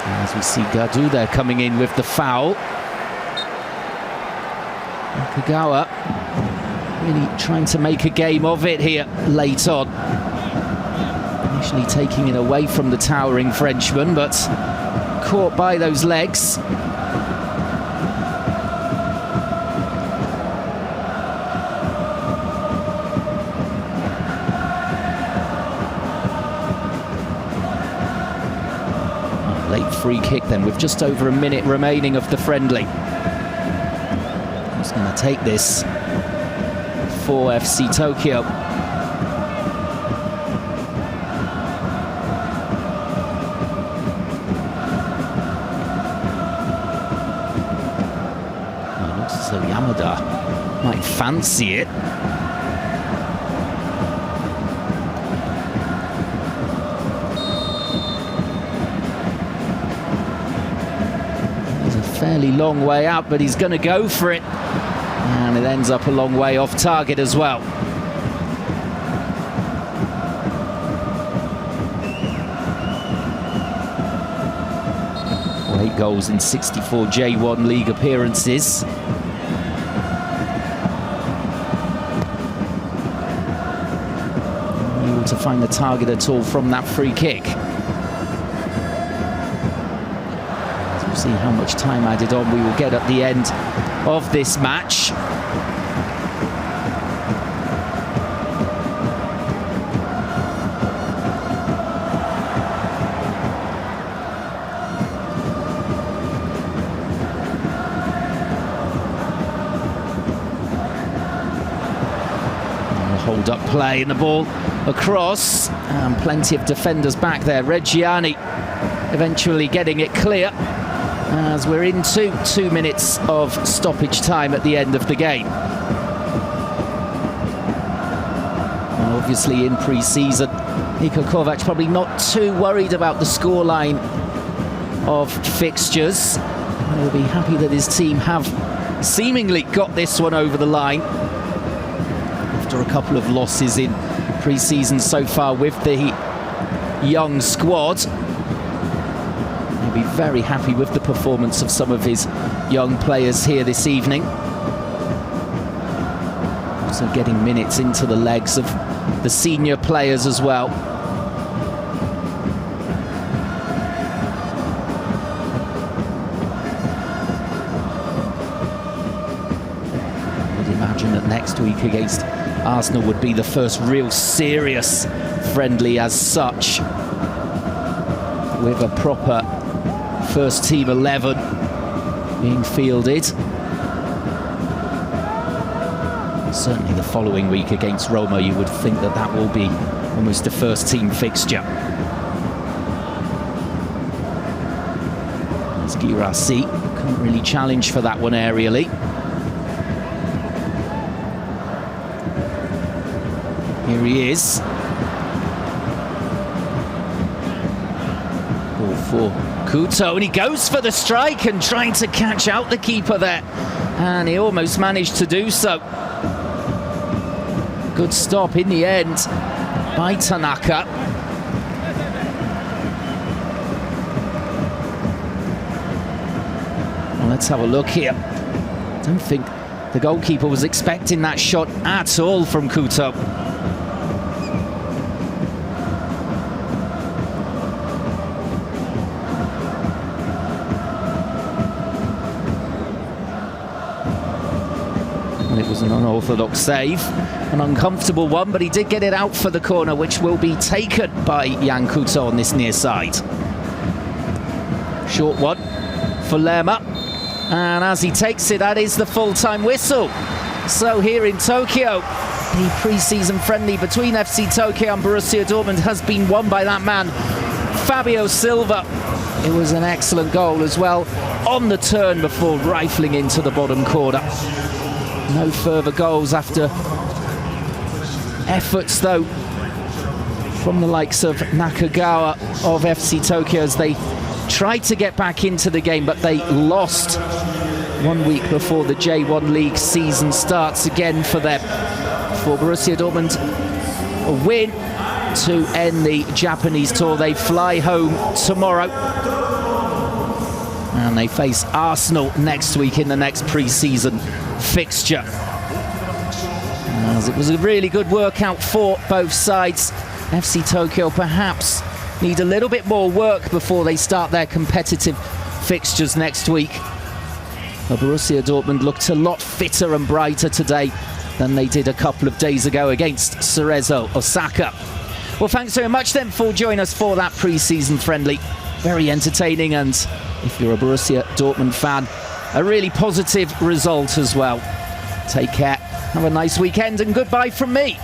And as we see Gadu there coming in with the foul. Kagawa really trying to make a game of it here late on. Initially taking it away from the towering Frenchman, but caught by those legs. Late free kick then, with just over a minute remaining of the friendly. Who's going to take this for FC Tokyo? It looks as though Yamada might fancy it. He's a fairly long way out, but he's going to go for it. And it ends up a long way off target as well. 8 goals in 64 J1 League appearances. to find the target at all from that free kick. As we'll see how much time added on we will get at the end of this match. Hold up play and the ball across, and plenty of defenders back there. Reggiani eventually getting it clear as we're into 2 minutes of stoppage time at the end of the game. And obviously in pre-season, Niko Kovac probably not too worried about the scoreline of fixtures. He'll be happy that his team have seemingly got this one over the line after a couple of losses in pre-season so far with the young squad. He'll be very happy with the performance of some of his young players here this evening. Also getting minutes into the legs of the senior players as well. I would imagine that next week against Arsenal would be the first real serious friendly as such, with a proper first team 11 being fielded. Certainly the following week against Roma, you would think that that will be almost a first team fixture. As Guirassy couldn't really challenge for that one aerially. Here he is. Ball for Couto, and he goes for the strike and trying to catch out the keeper there. And he almost managed to do so. Good stop in the end by Tanaka. Well, let's have a look here. I don't think the goalkeeper was expecting that shot at all from Couto. It was an unorthodox save, an uncomfortable one, but he did get it out for the corner, which will be taken by Yan Couto on this near side. Short one for Lerma, and as he takes it, that is the full-time whistle. So here in Tokyo, the pre-season friendly between FC Tokyo and Borussia Dortmund has been won by that man, Fabio Silva. It was an excellent goal as well, on the turn before rifling into the bottom corner. No further goals after efforts, though, from the likes of Nakagawa of FC Tokyo as they tried to get back into the game, but they lost 1 week before the J1 League season starts again for them. For Borussia Dortmund, a win to end the Japanese tour. They fly home tomorrow, and they face Arsenal next week in the next pre-season fixture. As it was a really good workout for both sides. FC Tokyo perhaps need a little bit more work before they start their competitive fixtures next week. But Borussia Dortmund looked a lot fitter and brighter today than they did a couple of days ago against Cerezo Osaka. Well, thanks very much then for joining us for that pre-season friendly. Very entertaining, and if you're a Borussia Dortmund fan, a really positive result as well. Take care, have a nice weekend, and goodbye from me.